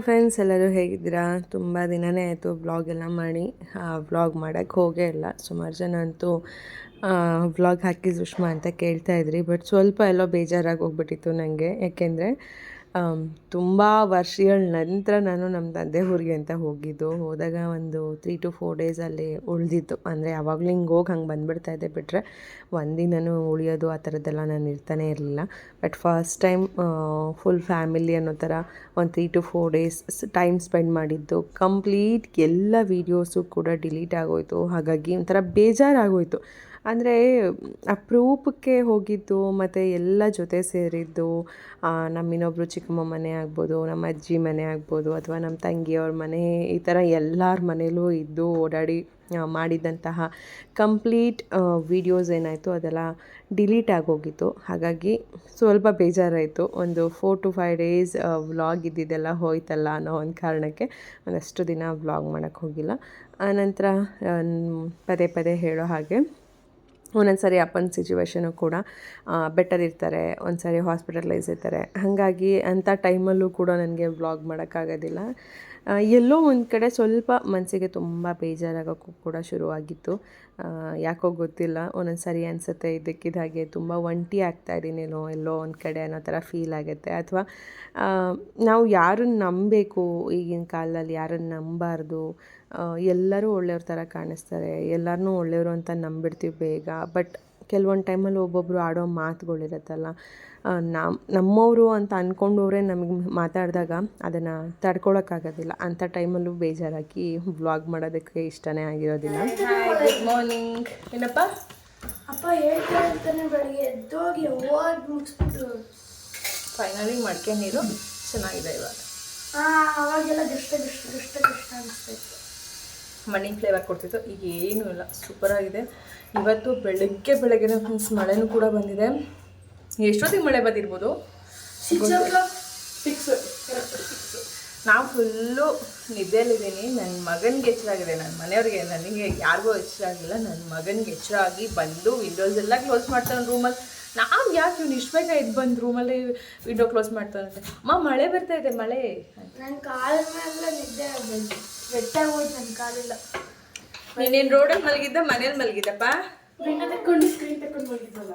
Hi friends, ಎಲ್ಲರೂ ಹೇಗಿದ್ದೀರಾ? ತುಂಬ ದಿನವೇ ಆಯಿತು ವ್ಲಾಗ್ ಎಲ್ಲ ಮಾಡಿ. ವ್ಲಾಗ್ ಮಾಡೋಕ್ಕೆ ಹೋಗೇ ಇಲ್ಲ. ಸುಮಾರು ಜನ ಅಂತೂ ವ್ಲಾಗ್ ಹಾಕಿ ಸುಷ್ಮಾ ಅಂತ ಕೇಳ್ತಾಯಿದ್ರಿ. ಬಟ್ ಸ್ವಲ್ಪ ಎಲ್ಲೋ ಬೇಜಾರಾಗಿ ಹೋಗ್ಬಿಟ್ಟಿತ್ತು ನನಗೆ. ಯಾಕೆಂದರೆ ತುಂಬ ವರ್ಷಗಳ ನಂತರ ನಾನು ನಮ್ಮ ತಂದೆ ಊರಿಗೆ ಅಂತ ಹೋಗಿದ್ದು. ಹೋದಾಗ ಒಂದು 3 to 4 ಡೇಸ್ ಅಲ್ಲಿ ಉಳಿದಿತ್ತು. ಅಂದರೆ ಯಾವಾಗಲೂ ಹಿಂಗೆ ಹೋಗಿ ಹಂಗೆ ಬಂದುಬಿಡ್ತಾಯಿದ್ದೆ. ಬಿಟ್ಟರೆ ಒಂದಿನೂ ಉಳಿಯೋದು ಆ ಥರದ್ದೆಲ್ಲ ನಾನು ಇರ್ತಾನೆ ಇರಲಿಲ್ಲ. But first time full family ಅನ್ನೋ ಥರ ಒಂದು 3 to 4 ಡೇಸ್ ಟೈಮ್ ಸ್ಪೆಂಡ್ ಮಾಡಿದ್ದು. ಕಂಪ್ಲೀಟ್ ಎಲ್ಲ ವೀಡಿಯೋಸು ಕೂಡ ಡಿಲೀಟ್ ಆಗೋಯಿತು. ಹಾಗಾಗಿ ಒಂಥರ ಬೇಜಾರಾಗೋಯಿತು. ಅಂದರೆ ಅಪರೂಪಕ್ಕೆ ಹೋಗಿದ್ದು ಮತ್ತು ಎಲ್ಲ ಜೊತೆ ಸೇರಿದ್ದು. ನಮ್ಮ ಇನ್ನೊಬ್ಬರು ಚಿಕ್ಕಮ್ಮ ಮನೆ ಆಗ್ಬೋದು, ನಮ್ಮ ಅಜ್ಜಿ ಮನೆ ಆಗ್ಬೋದು, ಅಥವಾ ನಮ್ಮ ತಂಗಿಯವ್ರ ಮನೆ, ಈ ಥರ ಎಲ್ಲರ ಮನೇಲೂ ಇದ್ದು ಓಡಾಡಿ ಮಾಡಿದಂತಹ ಕಂಪ್ಲೀಟ್ ವೀಡಿಯೋಸ್ ಏನಾಯಿತು ಅದೆಲ್ಲ ಡಿಲೀಟ್ ಆಗೋಗಿತ್ತು. ಹಾಗಾಗಿ ಸ್ವಲ್ಪ ಬೇಜಾರಾಯಿತು. ಒಂದು 4 to 5 ಡೇಸ್ ವ್ಲಾಗ್ ಇದ್ದಿದ್ದೆಲ್ಲ ಹೋಯ್ತಲ್ಲ ಅನ್ನೋ ಒಂದು ಕಾರಣಕ್ಕೆ ಒಂದಷ್ಟು ದಿನ ವ್ಲಾಗ್ ಮಾಡೋಕ್ಕೆ ಹೋಗಿಲ್ಲ. ಆನಂತರ ಪದೇ ಪದೇ ಹೇಳೋ ಹಾಗೆ ಒಂದೊಂದು ಸಾರಿ ಅಪ್ಪನ ಸಿಚುವೇಶನು ಕೂಡ ಬೆಟರ್ ಇರ್ತಾರೆ, ಒಂದು ಸಾರಿ ಹಾಸ್ಪಿಟಲೈಸ್ ಇರ್ತಾರೆ. ಹಾಗಾಗಿ ಅಂಥ ಟೈಮಲ್ಲೂ ಕೂಡ ನನಗೆ ವ್ಲಾಗ್ ಮಾಡೋಕ್ಕಾಗೋದಿಲ್ಲ. ಎಲ್ಲೋ ಒಂದು ಕಡೆ ಸ್ವಲ್ಪ ಮನಸ್ಸಿಗೆ ತುಂಬ ಬೇಜಾರಾಗೋಕ್ಕೂ ಕೂಡ ಶುರುವಾಗಿತ್ತು. ಯಾಕೋ ಗೊತ್ತಿಲ್ಲ, ಒಂದೊಂದು ಸಾರಿ ಅನಿಸುತ್ತೆ ಇದ್ದಕ್ಕಿದ್ದಾಗೆ ತುಂಬ ಒಂಟಿ ಆಗ್ತಾಯಿದ್ದೀನೇನೋ ಎಲ್ಲೋ ಒಂದು ಕಡೆ ಅನ್ನೋ ಥರ ಫೀಲ್ ಆಗುತ್ತೆ. ಅಥವಾ ನಾವು ಯಾರನ್ನು ನಂಬಬೇಕು, ಈಗಿನ ಕಾಲದಲ್ಲಿ ಯಾರನ್ನು ನಂಬಬಾರ್ದು. ಎಲ್ಲರೂ ಒಳ್ಳೆಯವ್ರ ಥರ ಕಾಣಿಸ್ತಾರೆ, ಎಲ್ಲರನ್ನೂ ಒಳ್ಳೆಯವರು ಅಂತ ನಂಬಿಡ್ತೀವಿ ಬೇಗ. ಬಟ್ ಕೆಲವೊಂದು ಟೈಮಲ್ಲಿ ಒಬ್ಬೊಬ್ಬರು ಆಡೋ ಮಾತುಗಳಿರುತ್ತಲ್ಲ, ನಮ್ಮವರು ಅಂತ ಅಂದ್ಕೊಂಡವರೇ ನಮಗೆ ಮಾತಾಡಿದಾಗ ಅದನ್ನು ತಡ್ಕೊಳಕ್ಕಾಗೋದಿಲ್ಲ. ಅಂಥ ಟೈಮಲ್ಲೂ ಬೇಜಾರಾಗಿ ವ್ಲಾಗ್ ಮಾಡೋದಕ್ಕೆ ಇಷ್ಟನೇ ಆಗಿರೋದಿಲ್ಲ. Good morning. ಏನಪ್ಪ ಅಪ್ಪ ಹೇಳ್ತಾ ಇರ್ತಾನೆ, ಬೆಳಗ್ಗೆ ಎದ್ದೋಗಿ ಓದಿ ಮುಗಿಸ್ಬಿಟ್ಟು ಫೈನಲಿ ಮಡಿಕೆ ನೀರು ಚೆನ್ನಾಗಿದೆ ಇವಾಗ. ಅವಾಗೆಲ್ಲ ಗಷ್ಟ ಅನಿಸ್ತಾಯಿತ್ತು. ಮಣ್ಣಿ ಫ್ಲೇವರ್ ಕೊಡ್ತಿತ್ತು. ಈಗ ಏನೂ ಇಲ್ಲ, ಸೂಪರಾಗಿದೆ. ಇವತ್ತು ಬೆಳಗ್ಗೆ ಫ್ರೆಂಡ್ಸ್ ಮಳೆನೂ ಕೂಡ ಬಂದಿದೆ. ಎಷ್ಟೊತ್ತಿಗೆ ಮಳೆ ಬಂದಿರ್ಬೋದು? 6 o'clock. 6. ನಾವು ಫುಲ್ಲು ನಿದ್ದೆಯಲ್ಲಿದ್ದೀನಿ. ನನ್ನ ಮಗನಿಗೆ ಎಚ್ಚರಾಗಿದೆ, ನನ್ನ ಮನೆಯವ್ರಿಗೆ, ನನಗೆ ಯಾರಿಗೂ ಎಚ್ಚರಾಗಿಲ್ಲ. ನನ್ನ ಮಗನಿಗೆ ಎಚ್ಚರಾಗಿ ಬಂದು ವಿಂಡೋಸ್ ಎಲ್ಲ ಕ್ಲೋಸ್ ಮಾಡ್ತಾನೆ ರೂಮಲ್ಲಿ. ನಾವು ಯಾಕೆ ಇವ್ನು ಇಷ್ಟು ಬೇಗ ಎದ್ದು ಬಂದು ರೂಮಲ್ಲಿ ವಿಂಡೋ ಕ್ಲೋಸ್ ಮಾಡ್ತಾನಂತೆ. ಮಳೆ ಬರ್ತಾ ಇದೆ, ಮಳೆ. ನನ್ನ ಕಾಲ ಮೇಲೆ ನಿದ್ದೆ ಆಗಬೇಕು, ಬೆಟ್ಟಾಗೋಯ್ತು ನನ್ನ ಕಾಲೆಲ್ಲ. ನೀನೇನು ರೋಡಲ್ಲಿ ಮಲಗಿದ್ದ, ಮನೇಲಿ ಮಲಗಿದ್ದಪ್ಪ? ವಿಂಡೋ ತಗೊಂಡು ಸ್ಕ್ರೀನ್ ತಗೊಂಡು ಹೋಗಿದ್ದಲ್ಲ.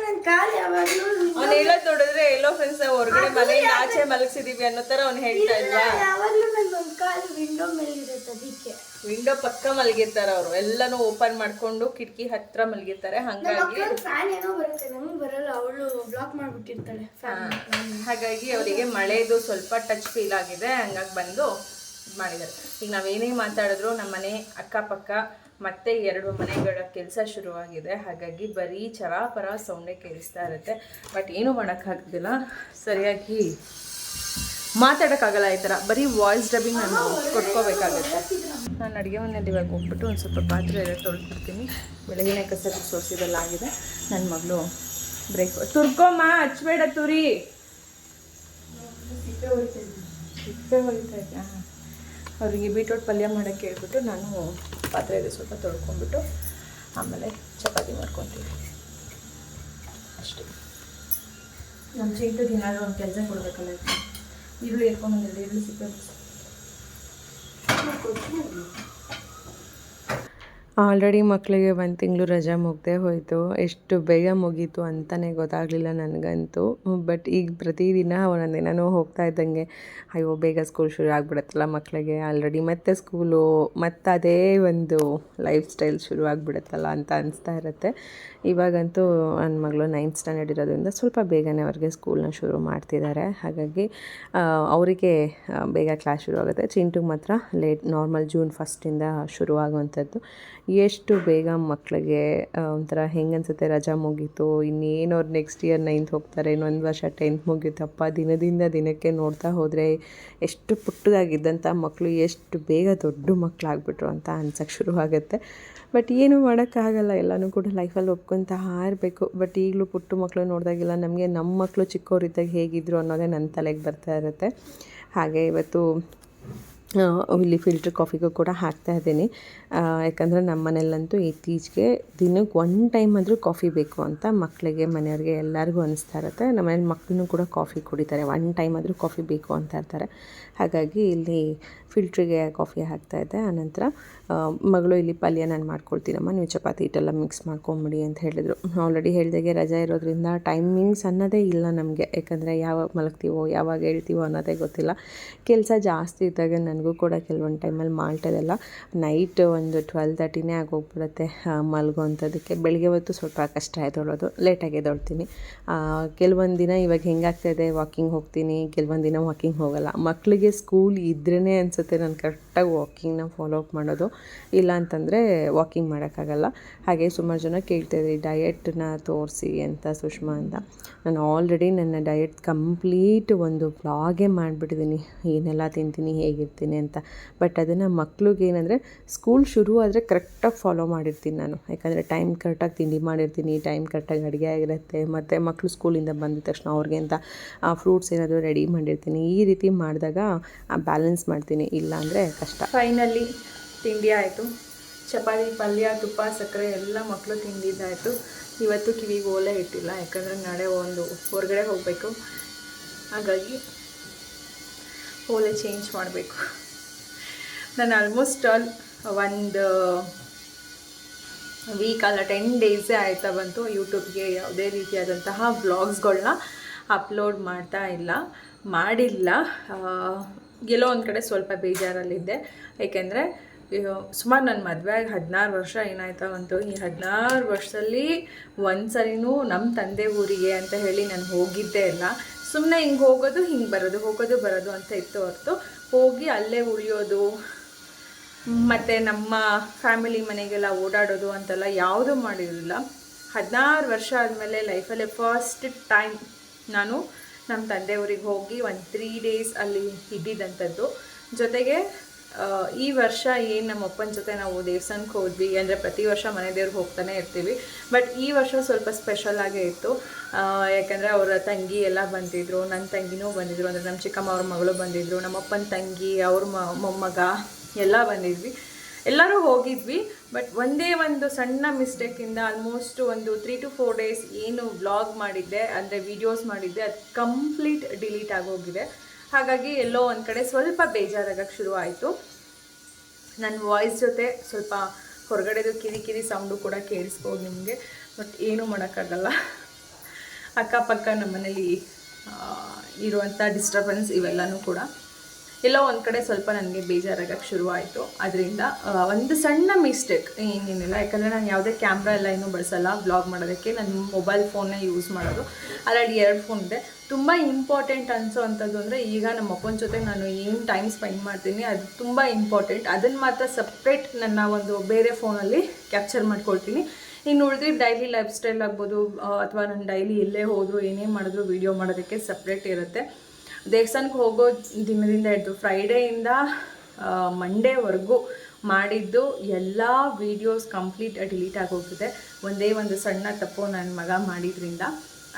ನನ್ನ ಕಾಲು ಯಾವಾಗಲೂ ಅವ್ನು ಹೇಳೋದು ನೋಡಿದ್ರೆ ಎಲ್ಲೋ ಫ್ರೆಂಡ್ಸ್ ಹೊರಗಡೆ ಮನೆಯಿಂದ ಆಚೆ ಮಲಗಿಸಿದೀವಿ ಅನ್ನೋ ಥರ ಅವ್ನು ಹೇಳ್ತಾ ಇಲ್ಲ. ಯಾವಾಗಲೂ ನನ್ನ ಒಂದು ಕಾಲು ವಿಂಡೋ ಮೇಲೆ ಇರುತ್ತೆ. ಅದಕ್ಕೆ ವಿಂಡೋ ಪಕ್ಕ ಮಲಗಿರ್ತಾರೆ ಅವರು. ಎಲ್ಲನೂ ಓಪನ್ ಮಾಡ್ಕೊಂಡು ಕಿಟಕಿ ಹತ್ರ ಮಲಗಿರ್ತಾರೆ. ಹಾಗಾಗಿ ಫ್ಯಾನ್ ಏನೋ ಬರುತ್ತೆ, ನಮಗೆ ಬರಲ್ಲ. ಅವಳು ಬ್ಲಾಕ್ ಮಾಡಿಬಿಟ್ಟಿರ್ತಾಳೆ ಫ್ಯಾನ್. ಹಾಗಾಗಿ ಅವರಿಗೆ ಮಳೆದು ಸ್ವಲ್ಪ ಟಚ್ ಫೀಲ್ ಆಗಿದೆ. ಹಂಗಾಗಿ ಬಂದು ಇದು ಮಾಡಿದ್ದಾರೆ. ಈಗ ನಾವೇನೇ ಮಾತಾಡಿದ್ರು ನಮ್ಮ ಮನೆ ಅಕ್ಕಪಕ್ಕ ಮತ್ತೆ 2 ಮನೆಗಳ ಕೆಲಸ ಶುರುವಾಗಿದೆ. ಹಾಗಾಗಿ ಬರೀ ಚರಾಪರ ಸೌಂಡೇ ಕೇಳಿಸ್ತಾ ಇರುತ್ತೆ. ಬಟ್ ಏನೂ ಮಾಡೋಕ್ಕಾಗೋದಿಲ್ಲ, ಸರಿಯಾಗಿ ಮಾತಾಡೋಕ್ಕಾಗಲ್ಲ. ಈ ಥರ ಬರೀ ವಾಯ್ಸ್ ಡಬ್ಬಿಂಗ್ ನಾನು ಕೊಟ್ಕೋಬೇಕಾಗುತ್ತೆ. ನಾನು ಅಡುಗೆ ಮನೆಯಲ್ಲಿ ಇವಾಗ ಹೋಗ್ಬಿಟ್ಟು ಒಂದು ಸ್ವಲ್ಪ ಪಾತ್ರೆ ಎಲ್ಲ ತೊಳ್ಬಿಡ್ತೀನಿ. ಬೆಳಗಿನ ಕಸ ಸೋಸಿದೆಲ್ಲ ಆಗಿದೆ. ನನ್ನ ಮಗಳು ಬ್ರೇಕ್ಫಾಸ್ಟ್ ತುರ್ಕೊಮ್ಮ, ಹಚ್ಬೇಡ ತುರಿ, ಸಿಪ್ಪೆ ಹೊಳಿತಾ ಇದ್ದೆ. ಅವರಿಗೆ ಬೀಟ್ರೋಟ್ ಪಲ್ಯ ಮಾಡೋಕ್ಕೆ ಹೇಳ್ಬಿಟ್ಟು ನಾನು ಪಾತ್ರೆ ಇದೆ ಸ್ವಲ್ಪ ತೊಳ್ಕೊಂಡ್ಬಿಟ್ಟು ಆಮೇಲೆ ಚಪಾತಿ ಮಾಡ್ಕೊತೀವಿ ಅಷ್ಟೇ. ನಮ್ಮ ಚಿಂಟು ದಿನಾದ್ರೂ ಒಂದು ಕೆಲಸ ಕೊಡಬೇಕಲ್ಲ. ಈರುಳ್ಳಿ ಎತ್ಕೊಂಡು ಬಂದಿಲ್ಲ, ಈರುಳ್ಳಿ ಸಿಪ್ಪೆ ಆಲ್ರೆಡಿ ಮಕ್ಕಳಿಗೆ 1 ತಿಂಗಳು ರಜೆ ಮುಗ್ದೇ ಹೋಯಿತು. ಎಷ್ಟು ಬೇಗ ಮುಗೀತು ಅಂತಲೇ ಗೊತ್ತಾಗಲಿಲ್ಲ ನನಗಂತೂ. ಬಟ್ ಈಗ ಪ್ರತಿದಿನ ಒಂದೊಂದು ದಿನವೂ ಹೋಗ್ತಾ ಇದ್ದಂಗೆ ಅಯ್ಯೋ ಬೇಗ ಸ್ಕೂಲ್ ಶುರು ಆಗಿಬಿಡುತ್ತಲ್ಲ ಮಕ್ಕಳಿಗೆ. ಆಲ್ರೆಡಿ ಮತ್ತೆ ಸ್ಕೂಲು, ಮತ್ತು ಅದೇ ಒಂದು ಲೈಫ್ ಸ್ಟೈಲ್ ಶುರು ಆಗಿಬಿಡುತ್ತಲ್ಲ ಅಂತ ಅನಿಸ್ತಾ ಇರುತ್ತೆ. ಇವಾಗಂತೂ ನನ್ನ ಮಗಳು 9th ಸ್ಟ್ಯಾಂಡರ್ಡ್ ಇರೋದ್ರಿಂದ ಸ್ವಲ್ಪ ಬೇಗನೆ ಅವ್ರಿಗೆ ಸ್ಕೂಲ್ನ ಶುರು ಮಾಡ್ತಿದ್ದಾರೆ. ಹಾಗಾಗಿ ಅವರಿಗೆ ಬೇಗ ಕ್ಲಾಸ್ ಶುರು ಆಗುತ್ತೆ. ಚಿಂಟುಗೆ ಮಾತ್ರ ಲೇಟ್, ನಾರ್ಮಲ್ ಜೂನ್ 1 ಶುರುವಾಗುವಂಥದ್ದು. ಎಷ್ಟು ಬೇಗ ಮಕ್ಕಳಿಗೆ ಒಂಥರ ಹೆಂಗೆ ಅನಿಸುತ್ತೆ, ರಜಾ ಮುಗೀತು, ಇನ್ನೇನು ಅವ್ರು ನೆಕ್ಸ್ಟ್ ಇಯರ್ 9th ಹೋಗ್ತಾರೆ, ಇನ್ನೊಂದು ವರ್ಷ 10th ಮುಗೀತಪ್ಪ. ದಿನದಿಂದ ದಿನಕ್ಕೆ ನೋಡ್ತಾ ಹೋದರೆ ಎಷ್ಟು ಪುಟ್ಟದಾಗಿದ್ದಂಥ ಮಕ್ಕಳು ಎಷ್ಟು ಬೇಗ ದೊಡ್ಡ ಮಕ್ಕಳಾಗ್ಬಿಟ್ರು ಅಂತ ಅನ್ಸೋಕ್ಕೆ ಶುರುವಾಗುತ್ತೆ. ಬಟ್ ಏನೂ ಮಾಡೋಕ್ಕಾಗಲ್ಲ, ಎಲ್ಲನೂ ಕೂಡ ಲೈಫಲ್ಲಿ ಒಪ್ಕೊತಾ ಇರಬೇಕು. ಬಟ್ ಈಗಲೂ ಪುಟ್ಟ ಮಕ್ಕಳು ನೋಡಿದಾಗೆಲ್ಲ ನಮಗೆ ನಮ್ಮ ಮಕ್ಕಳು ಚಿಕ್ಕವರಿದ್ದಾಗ ಹೇಗಿದ್ದರು ಅನ್ನೋದೇ ನನ್ನ ತಲೆಗೆ ಬರ್ತಾ ಇರುತ್ತೆ. ಹಾಗೆ ಇವತ್ತು ಇಲ್ಲಿ ಫಿಲ್ಟರ್ ಕಾಫಿಗೂ ಕೂಡ ಹಾಕ್ತಾಯಿದ್ದೀನಿ. ಯಾಕಂದರೆ ನಮ್ಮ ಮನೇಲಂತೂ ಇತ್ತೀಚೆಗೆ ದಿನಕ್ಕೆ 1 ಟೈಮ್ ಆದರೂ ಕಾಫಿ ಬೇಕು ಅಂತ ಮಕ್ಕಳಿಗೆ, ಮನೆಯವ್ರಿಗೆ ಎಲ್ಲರಿಗೂ ಅನಿಸ್ತಾ ಇರುತ್ತೆ. ನಮ್ಮ ಮನೇಲಿ ಮಕ್ಕಳೂ ಕೂಡ ಕಾಫಿ ಕುಡಿತಾರೆ, 1 ಟೈಮ್ ಆದರೂ ಕಾಫಿ ಬೇಕು ಅಂತ ಇರ್ತಾರೆ. ಹಾಗಾಗಿ ಇಲ್ಲಿ ಫಿಲ್ಟ್ರಿಗೆ ಕಾಫಿ ಹಾಕ್ತಾಯಿದ್ದೆ. ಆನಂತರ ಮಗಳು ಇಲ್ಲಿ ಪಲ್ಯ ನಾನು ಮಾಡ್ಕೊಳ್ತೀನಮ್ಮ, ನೀವು ಚಪಾತಿ ಹಿಟ್ಟೆಲ್ಲ ಮಿಕ್ಸ್ ಮಾಡ್ಕೊಂಬಿಡಿ ಅಂತ ಹೇಳಿದರು. ಆಲ್ರೆಡಿ ಹೇಳಿದಾಗೆ ರಜೆ ಇರೋದ್ರಿಂದ ಟೈಮಿಂಗ್ಸ್ ಅನ್ನೋದೇ ಇಲ್ಲ ನಮಗೆ. ಯಾಕಂದರೆ ಯಾವಾಗ ಮಲಗ್ತೀವೋ ಯಾವಾಗ ಹೇಳ್ತೀವೋ ಅನ್ನೋದೇ ಗೊತ್ತಿಲ್ಲ. ಕೆಲಸ ಜಾಸ್ತಿ ಇದ್ದಾಗ ನನಗೂ ಕೂಡ ಕೆಲವೊಂದು ಟೈಮಲ್ಲಿ ಮಾಡ್ತದೆಲ್ಲ ನೈಟ್ ಒಂದು 12:30ನೇ ಆಗೋಗ್ಬಿಡುತ್ತೆ ಮಲಗೋವಂಥದ್ದಕ್ಕೆ. ಬೆಳಗ್ಗೆ ಹೊತ್ತು ಸ್ವಲ್ಪ ಕಷ್ಟ ಎದ್ದೇಳೋದು, ಲೇಟಾಗಿ ಎದ್ದೇಳ್ತೀನಿ. ಕೆಲವೊಂದು ದಿನ ಇವಾಗ ಹೆಂಗಾಗ್ತಾಯಿದೆ, ವಾಕಿಂಗ್ ಹೋಗ್ತೀನಿ, ಕೆಲವೊಂದು ದಿನ ವಾಕಿಂಗ್ ಹೋಗಲ್ಲ. ಮಕ್ಕಳಿಗೆ ಸ್ಕೂಲ್ ಇದ್ರೇ ಅನಿಸುತ್ತೆ ನಾನು ಕರೆಕ್ಟಾಗಿ ವಾಕಿಂಗ್ನ ಫಾಲೋ ಅಪ್ ಮಾಡೋದು, ಇಲ್ಲ ಅಂತಂದರೆ ವಾಕಿಂಗ್ ಮಾಡೋಕ್ಕಾಗಲ್ಲ. ಹಾಗೆ ಸುಮಾರು ಜನ ಕೇಳ್ತಾಯಿದ್ರಿ ಡಯೆಟ್ನ ತೋರಿಸಿ ಅಂತ ಸುಷ್ಮಾ ಅಂತ. ನಾನು ಆಲ್ರೆಡಿ ನನ್ನ ಡಯೆಟ್ ಕಂಪ್ಲೀಟ್ ಒಂದು ವ್ಲಾಗೇ ಮಾಡಿಬಿಟ್ಟಿದ್ದೀನಿ, ಏನೆಲ್ಲ ತಿಂತೀನಿ, ಹೇಗಿರ್ತೀನಿ ಅಂತ. ಬಟ್ ಅದನ್ನು ಮಕ್ಳಿಗೆ ಏನಂದರೆ ಸ್ಕೂಲ್ ಶುರು ಆದರೆ ಕರೆಕ್ಟಾಗಿ ಫಾಲೋ ಮಾಡಿರ್ತೀನಿ ನಾನು. ಯಾಕಂದರೆ ಟೈಮ್ ಕರೆಕ್ಟಾಗಿ ತಿಂಡಿ ಮಾಡಿರ್ತೀನಿ, ಟೈಮ್ ಕರೆಕ್ಟಾಗಿ ಅಡುಗೆ ಆಗಿರುತ್ತೆ. ಮತ್ತು ಮಕ್ಕಳು ಸ್ಕೂಲಿಂದ ಬಂದಿದ ತಕ್ಷಣ ಅವ್ರಿಗೆ ಅಂತ ಫ್ರೂಟ್ಸ್ ಏನಾದರೂ ರೆಡಿ ಮಾಡಿರ್ತೀನಿ. ಈ ರೀತಿ ಮಾಡಿದಾಗ ಬ್ಯಾಲೆನ್ಸ್ ಮಾಡ್ತೀನಿ, ಇಲ್ಲ ಅಂದರೆ ಕಷ್ಟ. ಫೈನಲಿ ತಿಂಡಿ ಆಯಿತು. ಚಪಾತಿ, ಪಲ್ಯ, ತುಪ್ಪ, ಸಕ್ಕರೆ ಎಲ್ಲ ಮಕ್ಕಳು ತಿಂದಿದ್ದಾಯಿತು. ಇವತ್ತು ಕಿವಿಗೆ ಓಲೆ ಇಟ್ಟಿಲ್ಲ, ಯಾಕಂದರೆ ನಾಳೆ ಒಂದು ಹೊರಗಡೆ ಹೋಗಬೇಕು. ಹಾಗಾಗಿ ಓಲೆ ಚೇಂಜ್ ಮಾಡಬೇಕು. ನಾನು ಆಲ್ಮೋಸ್ಟ್ ಒಂದು ವೀಕ್ ಅಲ್ಲ 10 ಡೇಸೇ ಆಯ್ತಾ ಬಂತು ಯೂಟ್ಯೂಬ್ಗೆ ಯಾವುದೇ ರೀತಿಯಾದಂತಹ ವ್ಲಾಗ್ಸ್ಗಳನ್ನ ಅಪ್ಲೋಡ್ ಮಾಡಿಲ್ಲ. ಎಲ್ಲೋ ಒಂದು ಕಡೆ ಸ್ವಲ್ಪ ಬೇಜಾರಲ್ಲಿದ್ದೆ. ಏಕೆಂದರೆ ಸುಮಾರು ನನ್ನ ಮದುವೆ ಆಗಿ 16 ವರ್ಷ ಏನಾಯ್ತಾ ಬಂತು. ಈ 16 ವರ್ಷದಲ್ಲಿ ಒಂದು ಸರಿನೂ ನಮ್ಮ ತಂದೆ ಊರಿಗೆ ಅಂತ ಹೇಳಿ ನಾನು ಹೋಗಿದ್ದೇ ಇಲ್ಲ. ಸುಮ್ಮನೆ ಹಿಂಗೆ ಹೋಗೋದು, ಹಿಂಗೆ ಬರೋದು, ಹೋಗೋದು ಬರೋದು ಅಂತ ಇತ್ತು ಹೊರತು ಹೋಗಿ ಅಲ್ಲೇ ಉಳಿಯೋದು ಮತ್ತು ನಮ್ಮ ಫ್ಯಾಮಿಲಿ ಮನೆಗೆಲ್ಲ ಓಡಾಡೋದು ಅಂತೆಲ್ಲ ಯಾವುದೂ ಮಾಡಿರಲಿಲ್ಲ. 16 ವರ್ಷ ಆದಮೇಲೆ ಲೈಫಲ್ಲೇ ಫಸ್ಟ್ ಟೈಮ್ ನಾನು ನಮ್ಮ ತಂದೆ ಊರಿಗೆ ಹೋಗಿ ಒಂದು 3 ಡೇಸ್ ಅಲ್ಲಿ ಇದ್ದಿದ್ದಂಥದ್ದು. ಜೊತೆಗೆ ಈ ವರ್ಷ ಏನು ನಮ್ಮ ಅಪ್ಪನ ಜೊತೆ ನಾವು ದೇವಸ್ಥಾನಕ್ಕೆ ಹೋದ್ವಿ. ಅಂದರೆ ಪ್ರತಿ ವರ್ಷ ಮನೆ ದೇವ್ರಿಗೆ ಹೋಗ್ತಾನೆ ಇರ್ತೀವಿ, ಬಟ್ ಈ ವರ್ಷ ಸ್ವಲ್ಪ ಸ್ಪೆಷಲಾಗೇ ಇತ್ತು. ಯಾಕಂದರೆ ಅವರ ತಂಗಿ ಎಲ್ಲ ಬಂದಿದ್ದರು, ನನ್ನ ತಂಗಿನೂ ಬಂದಿದ್ದರು. ಅಂದರೆ ನಮ್ಮ ಚಿಕ್ಕಮ್ಮ ಅವ್ರ ಮಗಳು ಬಂದಿದ್ದರು, ನಮ್ಮ ಅಪ್ಪನ ತಂಗಿ, ಅವ್ರ ಮೊಮ್ಮಗ ಎಲ್ಲ ಬಂದಿದ್ವಿ. ಎಲ್ಲರೂ ಹೋಗಿದ್ವಿ. ಬಟ್ ಒಂದೇ ಒಂದು ಸಣ್ಣ ಮಿಸ್ಟೇಕಿಂದ ಆಲ್ಮೋಸ್ಟ್ ಒಂದು 3 to 4 ಡೇಸ್ ಏನು ವ್ಲಾಗ್ ಮಾಡಿದ್ದೆ, ಅಂದರೆ ವೀಡಿಯೋಸ್ ಮಾಡಿದ್ದೆ, ಅದು ಕಂಪ್ಲೀಟ್ ಡಿಲೀಟ್ ಆಗೋಗಿದೆ. ಹಾಗಾಗಿ ಎಲ್ಲೋ ಒಂದು ಕಡೆ ಸ್ವಲ್ಪ ಬೇಜಾರಾಗಕ್ಕೆ ಶುರು ಆಯಿತು. ನನ್ನ ವಾಯ್ಸ್ ಜೊತೆ ಸ್ವಲ್ಪ ಹೊರಗಡೆದು ಕಿರಿ ಸೌಂಡು ಕೂಡ ಕೇಳಿಸ್ಬೋದು ನಿಮಗೆ. ಬಟ್ ಏನೂ ಮಾಡೋಕ್ಕಾಗಲ್ಲ. ಅಕ್ಕಪಕ್ಕ ನಮ್ಮ ಮನೇಲಿ ಇರುವಂಥ ಡಿಸ್ಟರ್ಬೆನ್ಸ್ ಇವೆಲ್ಲನೂ ಕೂಡ ಎಲ್ಲೋ ಒಂದು ಕಡೆ ಸ್ವಲ್ಪ ನನಗೆ ಬೇಜಾರಾಗಕ್ಕೆ ಶುರು ಆಯಿತು. ಅದರಿಂದ ಒಂದು ಸಣ್ಣ ಮಿಸ್ಟೇಕ್, ಏನೇನಿಲ್ಲ. ಯಾಕಂದರೆ ನಾನು ಯಾವುದೇ ಕ್ಯಾಮ್ರಾ ಎಲ್ಲ ಏನೂ ಬಳಸಲ್ಲ ವ್ಲಾಗ್ ಮಾಡೋದಕ್ಕೆ. ನಾನು ಮೊಬೈಲ್ ಫೋನ್ನೇ ಯೂಸ್ ಮಾಡೋದು. ಆಲ್ರೆಡಿ 2 ಫೋನ್ ಇದೆ. ತುಂಬ ಇಂಪಾರ್ಟೆಂಟ್ ಅನಿಸೋ ಅಂಥದ್ದು ಅಂದರೆ ಈಗ ನಮ್ಮ ಅಪ್ಪನ ಜೊತೆ ನಾನು ಏನು ಟೈಮ್ ಸ್ಪೆಂಡ್ ಮಾಡ್ತೀನಿ ಅದು ತುಂಬ ಇಂಪಾರ್ಟೆಂಟ್. ಅದನ್ನು ಮಾತ್ರ ಸಪ್ರೇಟ್ ನನ್ನ ಒಂದು ಬೇರೆ ಫೋನಲ್ಲಿ ಕ್ಯಾಪ್ಚರ್ ಮಾಡ್ಕೊಳ್ತೀನಿ. ಇನ್ನು ಉಳಿದಿದ್ದು ಡೈಲಿ ಲೈಫ್ ಸ್ಟೈಲ್ ಆಗ್ಬೋದು, ಅಥವಾ ನಾನು ಡೈಲಿ ಎಲ್ಲೇ ಹೋದರೂ ಏನೇ ಮಾಡಿದ್ರು ವೀಡಿಯೋ ಮಾಡೋದಕ್ಕೆ ಸಪ್ರೇಟ್ ಇರುತ್ತೆ. ದೇವಸ್ಥಾನಕ್ಕೆ ಹೋಗೋ ದಿನದಿಂದ ಹಿಡಿದು ಫ್ರೈಡೇಯಿಂದ ಮಂಡೇವರೆಗೂ ಮಾಡಿದ್ದು ಎಲ್ಲ ವೀಡಿಯೋಸ್ ಕಂಪ್ಲೀಟ್ ಡಿಲೀಟ್ ಆಗೋಗಿದೆ. ಒಂದೇ ಒಂದು ಸಣ್ಣ ತಪ್ಪು ನನ್ನ ಮಗ ಮಾಡಿದ್ರಿಂದ.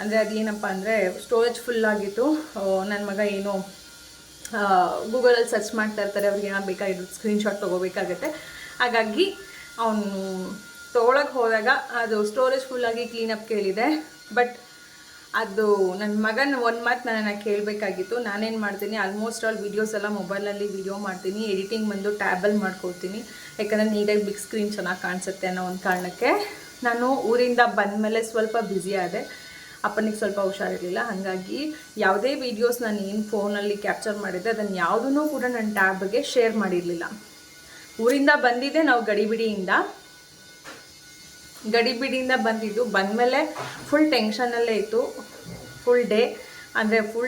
ಅಂದರೆ ಅದೇನಪ್ಪ ಅಂದರೆ ಸ್ಟೋರೇಜ್ ಫುಲ್ಲಾಗಿತ್ತು. ನನ್ನ ಮಗ ಏನೋ ಗೂಗಲಲ್ಲಿ ಸರ್ಚ್ ಮಾಡ್ತಾ ಇರ್ತಾರೆ, ಅವ್ರಿಗೆ ಏನೋ ಬೇಕಾಗಿದ್ದು ಸ್ಕ್ರೀನ್ಶಾಟ್ ತೊಗೋಬೇಕಾಗತ್ತೆ. ಹಾಗಾಗಿ ಅವನು ತೊಗೊಳಕ್ಕೆ ಹೋದಾಗ ಅದು ಸ್ಟೋರೇಜ್ ಫುಲ್ಲಾಗಿ ಕ್ಲೀನಪ್ ಕೇಳಿದೆ. ಬಟ್ ಅದು ನನ್ನ ಮಗನ ಒಂದು ಮಾತು ನನ್ನನ್ನು ಕೇಳಬೇಕಾಗಿತ್ತು. ನಾನೇನು ಮಾಡ್ತೀನಿ, ಆಲ್ಮೋಸ್ಟ್ ಆಲ್ ವೀಡಿಯೋಸ್ ಎಲ್ಲ ಮೊಬೈಲಲ್ಲಿ ವೀಡಿಯೋ ಮಾಡ್ತೀನಿ, ಎಡಿಟಿಂಗ್ ಬಂದು ಟ್ಯಾಬಲ್ಲಿ ಮಾಡ್ಕೊಳ್ತೀನಿ. ಯಾಕಂದರೆ ನೀಟಾಗಿ ಬಿಗ್ ಸ್ಕ್ರೀನ್ ಚೆನ್ನಾಗಿ ಕಾಣಿಸುತ್ತೆ ಅನ್ನೋ ಒಂದು ಕಾರಣಕ್ಕೆ. ನಾನು ಊರಿಂದ ಬಂದಮೇಲೆ ಸ್ವಲ್ಪ ಬ್ಯುಸಿ ಆದೆ, ಅಪ್ಪನಿಗೆ ಸ್ವಲ್ಪ ಹುಷಾರಿರಲಿಲ್ಲ. ಹಾಗಾಗಿ ಯಾವುದೇ ವೀಡಿಯೋಸ್ ನಾನು ಏನು ಫೋನಲ್ಲಿ ಕ್ಯಾಪ್ಚರ್ ಮಾಡಿದ್ದೆ ಅದನ್ನು ಯಾವುದೂ ಕೂಡ ನನ್ನ ಟ್ಯಾಬ್ಗೆ ಶೇರ್ ಮಾಡಿರಲಿಲ್ಲ. ಊರಿಂದ ಬಂದಿದ್ದೆ ನಾವು ಗಡಿಬಿಡಿಯಿಂದ ಬಂದಿದ್ದು. ಬಂದಮೇಲೆ ಫುಲ್ ಟೆನ್ಷನಲ್ಲೇ ಇತ್ತು. ಫುಲ್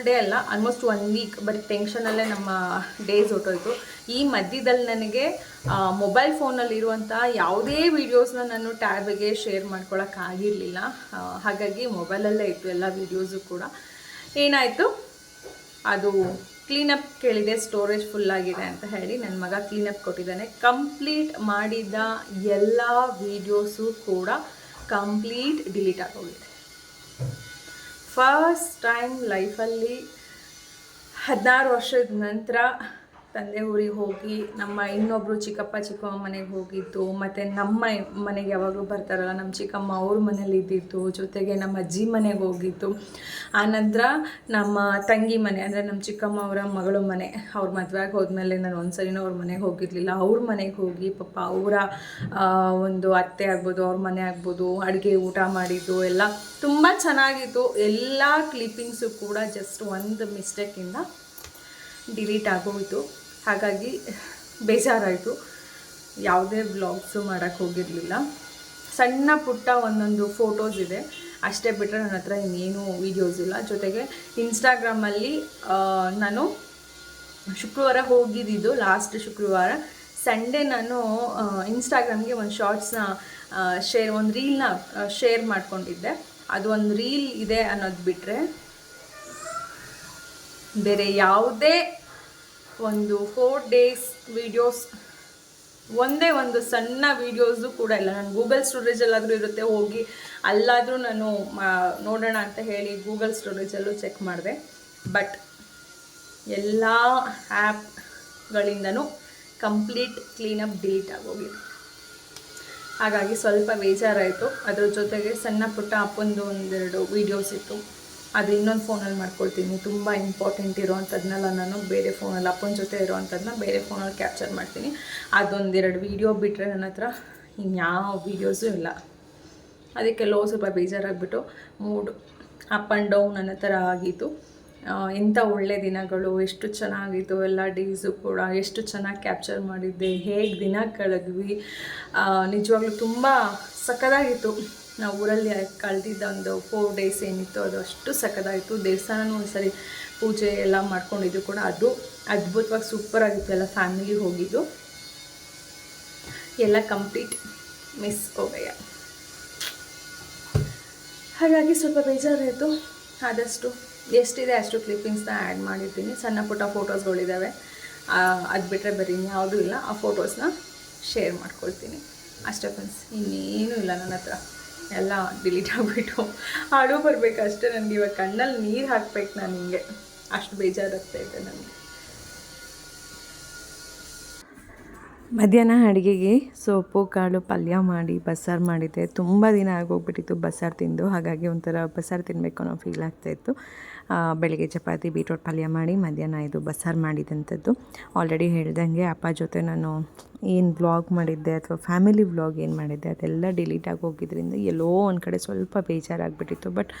ಡೇ ಅಲ್ಲ, ಆಲ್ಮೋಸ್ಟ್ 1 ವೀಕ್ ಬರೀ ಟೆನ್ಷನಲ್ಲೇ ನಮ್ಮ ಡೇಸ್ ಹೊಟ್ಟೋಯ್ತು. ಈ ಮಧ್ಯದಲ್ಲಿ ನನಗೆ ಮೊಬೈಲ್ ಫೋನಲ್ಲಿರುವಂಥ ಯಾವುದೇ ವೀಡಿಯೋಸ್ನ ನಾನು ಟ್ಯಾಬಿಗೆ ಶೇರ್ ಮಾಡ್ಕೊಳ್ಳೋಕ್ಕಾಗಿರಲಿಲ್ಲ. ಹಾಗಾಗಿ ಮೊಬೈಲಲ್ಲೇ ಇತ್ತು ಎಲ್ಲ ವೀಡಿಯೋಸು ಕೂಡ. ಏನಾಯಿತು, ಅದು ಕ್ಲೀನಪ್ ಕೇಳಿದೆ, ಸ್ಟೋರೇಜ್ ಫುಲ್ಲಾಗಿದೆ ಅಂತ ಹೇಳಿ ನನ್ನ ಮಗ ಕ್ಲೀನಪ್ ಕೊಟ್ಟಿದ್ದಾನೆ. ಕಂಪ್ಲೀಟ್ ಮಾಡಿದ್ದ ಎಲ್ಲ ವೀಡಿಯೋಸು ಕೂಡ ಕಂಪ್ಲೀಟ್ ಡಿಲೀಟ್ ಆಗೋಗಿದೆ. ಫಸ್ಟ್ ಟೈಮ್ ಲೈಫಲ್ಲಿ 16 ವರ್ಷದ ನಂತರ ತಂದೆ ಊರಿಗೆ ಹೋಗಿ ನಮ್ಮ ಇನ್ನೊಬ್ಬರು ಚಿಕ್ಕಪ್ಪ ಚಿಕ್ಕಮ್ಮ ಮನೆಗೆ ಹೋಗಿದ್ದು, ಮತ್ತು ನಮ್ಮ ಮನೆಗೆ ಯಾವಾಗಲೂ ಬರ್ತಾರಲ್ಲ ನಮ್ಮ ಚಿಕ್ಕಮ್ಮ ಅವ್ರ ಮನೇಲಿ ಇದ್ದಿದ್ದು, ಜೊತೆಗೆ ನಮ್ಮ ಅಜ್ಜಿ ಮನೆಗೆ ಹೋಗಿದ್ದು. ಆನಂತರ ನಮ್ಮ ತಂಗಿ ಮನೆ ಅಂದರೆ ನಮ್ಮ ಚಿಕ್ಕಮ್ಮ ಅವರ ಮಗಳು ಮನೆ, ಅವ್ರ ಮದುವೆಗೆ ಹೋದ್ಮೇಲೆ ನಾನು ಒಂದ್ಸರಿನೂ ಅವ್ರ ಮನೆಗೆ ಹೋಗಿರಲಿಲ್ಲ. ಅವ್ರ ಮನೆಗೆ ಹೋಗಿ ಪಾಪ ಅವರ ಒಂದು ಅತ್ತೆ ಆಗ್ಬೋದು, ಅವ್ರ ಮನೆ ಆಗ್ಬೋದು, ಅಡುಗೆ ಊಟ ಮಾಡಿದ್ದು ಎಲ್ಲ ತುಂಬ ಚೆನ್ನಾಗಿತ್ತು. ಎಲ್ಲ ಕ್ಲಿಪ್ಪಿಂಗ್ಸು ಕೂಡ ಜಸ್ಟ್ ಒಂದು ಮಿಸ್ಟೇಕಿಂದ ಡಿಲೀಟ್ ಆಗೋಯಿತು. ಹಾಗಾಗಿ ಬೇಜಾರಾಯಿತು. ಯಾವುದೇ ವ್ಲಾಗ್ಸು ಮಾಡೋಕ್ಕೆ ಹೋಗಿರಲಿಲ್ಲ. ಸಣ್ಣ ಪುಟ್ಟ ಒಂದೊಂದು ಫೋಟೋಸ್ ಇದೆ ಅಷ್ಟೇ, ಬಿಟ್ಟರೆ ನನ್ನ ಹತ್ರ ಇನ್ನೇನು ವೀಡಿಯೋಸ್ ಇಲ್ಲ. ಜೊತೆಗೆ ಇನ್ಸ್ಟಾಗ್ರಾಮಲ್ಲಿ ನಾನು ಶುಕ್ರವಾರ ಹೋಗಿದ್ದಿದ್ದು, ಲಾಸ್ಟ್ ಶುಕ್ರವಾರ ಸಂಡೇ ನಾನು ಇನ್ಸ್ಟಾಗ್ರಾಮ್ಗೆ ಒಂದು ಶಾರ್ಟ್ಸ್ನ ಒಂದು ರೀಲ್ನ ಶೇರ್ ಮಾಡ್ಕೊಂಡಿದ್ದೆ. ಅದು ಒಂದು ರೀಲ್ ಇದೆ ಅನ್ನೋದು ಬಿಟ್ಟರೆ ಬೇರೆ ಯಾವುದೇ ಒಂದು 4 days ವೀಡಿಯೋಸ್, ಒಂದೇ ಒಂದು ಸಣ್ಣ ವೀಡಿಯೋಸು ಕೂಡ ಇಲ್ಲ. ನಾನು ಗೂಗಲ್ ಸ್ಟೋರೇಜಲ್ಲಾದರೂ ಇರುತ್ತೆ, ಹೋಗಿ ಅಲ್ಲಾದರೂ ನಾನು ನೋಡೋಣ ಅಂತ ಹೇಳಿ ಗೂಗಲ್ ಸ್ಟೋರೇಜಲ್ಲೂ ಚೆಕ್ ಮಾಡಿದೆ. ಬಟ್ ಎಲ್ಲ ಆ್ಯಪ್ಗಳಿಂದನೂ ಕಂಪ್ಲೀಟ್ ಕ್ಲೀನಪ್ ಡಿಲೀಟ್ ಆಗೋಗಿದೆ. ಹಾಗಾಗಿ ಸ್ವಲ್ಪ ಬೇಜಾರಾಯಿತು. ಅದ್ರ ಜೊತೆಗೆ ಸಣ್ಣ ಪುಟ್ಟ ಅಪ್ಪಂದು ಒಂದೆರಡು ವೀಡಿಯೋಸ್ ಇತ್ತು, ಅದು ಇನ್ನೊಂದು ಫೋನಲ್ಲಿ ಮಾಡ್ಕೊಳ್ತೀನಿ. ತುಂಬ ಇಂಪಾರ್ಟೆಂಟ್ ಇರೋವಂಥದ್ದನ್ನೆಲ್ಲ ನಾನು ಬೇರೆ ಫೋನಲ್ಲಿ, ಅಪ್ಪನ ಜೊತೆ ಇರೋವಂಥದ್ದನ್ನ ಬೇರೆ ಫೋನಲ್ಲಿ ಕ್ಯಾಪ್ಚರ್ ಮಾಡ್ತೀನಿ. ಅದೊಂದೆರಡು ವೀಡಿಯೋ ಬಿಟ್ಟರೆ ನನ್ನ ಹತ್ರ ಇನ್ಯಾವ ವೀಡಿಯೋಸು ಇಲ್ಲ. ಅದಕ್ಕೆಲ್ಲೋ ಸ್ವಲ್ಪ ಬೇಜಾರಾಗಿಬಿಟ್ಟು ಮೂಡ್ ಅಪ್ ಆ್ಯಂಡ್ ಡೌನ್ ಅನ್ನೋ ಥರ ಆಗಿತ್ತು. ಎಂಥ ಒಳ್ಳೆ ದಿನಗಳು, ಎಷ್ಟು ಚೆನ್ನಾಗಿತ್ತು ಎಲ್ಲ ಡೇಸು ಕೂಡ, ಎಷ್ಟು ಚೆನ್ನಾಗಿ ಕ್ಯಾಪ್ಚರ್ ಮಾಡಿದ್ದೆ, ಹೇಗೆ ದಿನ ಕಳೆದ್ವಿ. ನಿಜವಾಗ್ಲೂ ತುಂಬ ಸಖತ್ತಾಗಿತ್ತು. ನಾವು ಊರಲ್ಲಿ ಕಳೆದಿದ್ದ ಒಂದು 4 days ಏನಿತ್ತು ಅದು ಅಷ್ಟು ಸಖತ್ತಾಯಿತು. ದೇವಸ್ಥಾನನೂ ಒಂದ್ಸರಿ ಪೂಜೆ ಎಲ್ಲ ಮಾಡ್ಕೊಂಡಿದ್ದು ಕೂಡ ಅದು ಅದ್ಭುತವಾಗಿ ಸೂಪರಾಗಿತ್ತು. ಎಲ್ಲ ಫ್ಯಾಮಿಲಿ ಹೋಗಿದ್ದು, ಎಲ್ಲ ಕಂಪ್ಲೀಟ್ ಮಿಸ್ ಹೋಗಯ್ಯ. ಹಾಗಾಗಿ ಸ್ವಲ್ಪ ಬೇಜಾರಾಯಿತು. ಆದಷ್ಟು ಎಷ್ಟಿದೆ ಅಷ್ಟು ಕ್ಲಿಪ್ಪಿಂಗ್ಸ್ನ ಆ್ಯಡ್ ಮಾಡಿರ್ತೀನಿ. ಸಣ್ಣ ಪುಟ್ಟ ಫೋಟೋಸ್ಗಳಿದ್ದಾವೆ, ಅದು ಬಿಟ್ಟರೆ ಬರೀ ಯಾವುದೂ ಇಲ್ಲ. ಆ ಫೋಟೋಸ್ನ ಶೇರ್ ಮಾಡ್ಕೊಳ್ತೀನಿ ಅಷ್ಟೇ ಫ್ರೆಂಡ್ಸ್. ಇನ್ನೇನೂ ಇಲ್ಲ ನನ್ನ ಹತ್ರ, ಎಲ್ಲ ಡಿಲೀಟ್ ಆಗಿಬಿಟ್ಟು ಅಳು ಬರಬೇಕು ಅಷ್ಟೇ ನನಗೆ. ಇವಾಗ ಕಣ್ಣಲ್ಲಿ ನೀರು ಹಾಕ್ಬೇಕು ನಾನು, ಹಿಂಗೆ ಅಷ್ಟು ಬೇಜಾರಾಗ್ತಾಯಿದೆ ನನಗೆ. ಮಧ್ಯಾಹ್ನ ಅಡುಗೆಗೆ ಸೊಪ್ಪು ಕಾಳು ಪಲ್ಯ ಮಾಡಿ ಬಸ್ಸಾರು ಮಾಡಿದ್ದೆ. ತುಂಬ ದಿನ ಆಗೋಗ್ಬಿಟ್ಟಿತ್ತು ಬಸ್ಸಾರು ತಿಂದು, ಹಾಗಾಗಿ ಒಂಥರ ಬಸ್ಸಾರು ತಿನ್ನಬೇಕು ಅನ್ನೋ ಫೀಲ್ ಆಗ್ತಾಯಿತ್ತು. ಬೆಳಗ್ಗೆ ಚಪಾತಿ ಬೀಟ್ರೋಟ್ ಪಲ್ಯ ಮಾಡಿ ಮಧ್ಯಾಹ್ನ ಇದು ಬಸ್ಸಾರು ಮಾಡಿದಂಥದ್ದು. ಆಲ್ರೆಡಿ ಹೇಳ್ದಂಗೆ ಅಪ್ಪ ಜೊತೆ ನಾನು ಏನು ವ್ಲಾಗ್ ಮಾಡಿದ್ದೆ ಅಥವಾ ಫ್ಯಾಮಿಲಿ ವ್ಲಾಗ್ ಏನು ಮಾಡಿದ್ದೆ ಅದೆಲ್ಲ ಡಿಲೀಟ್ ಆಗಿ ಹೋಗಿದ್ದರಿಂದ ಎಲ್ಲೋ ಒಂದು ಕಡೆ ಸ್ವಲ್ಪ ಬೇಜಾರಾಗಿಬಿಟ್ಟಿತ್ತು. ಬಟ್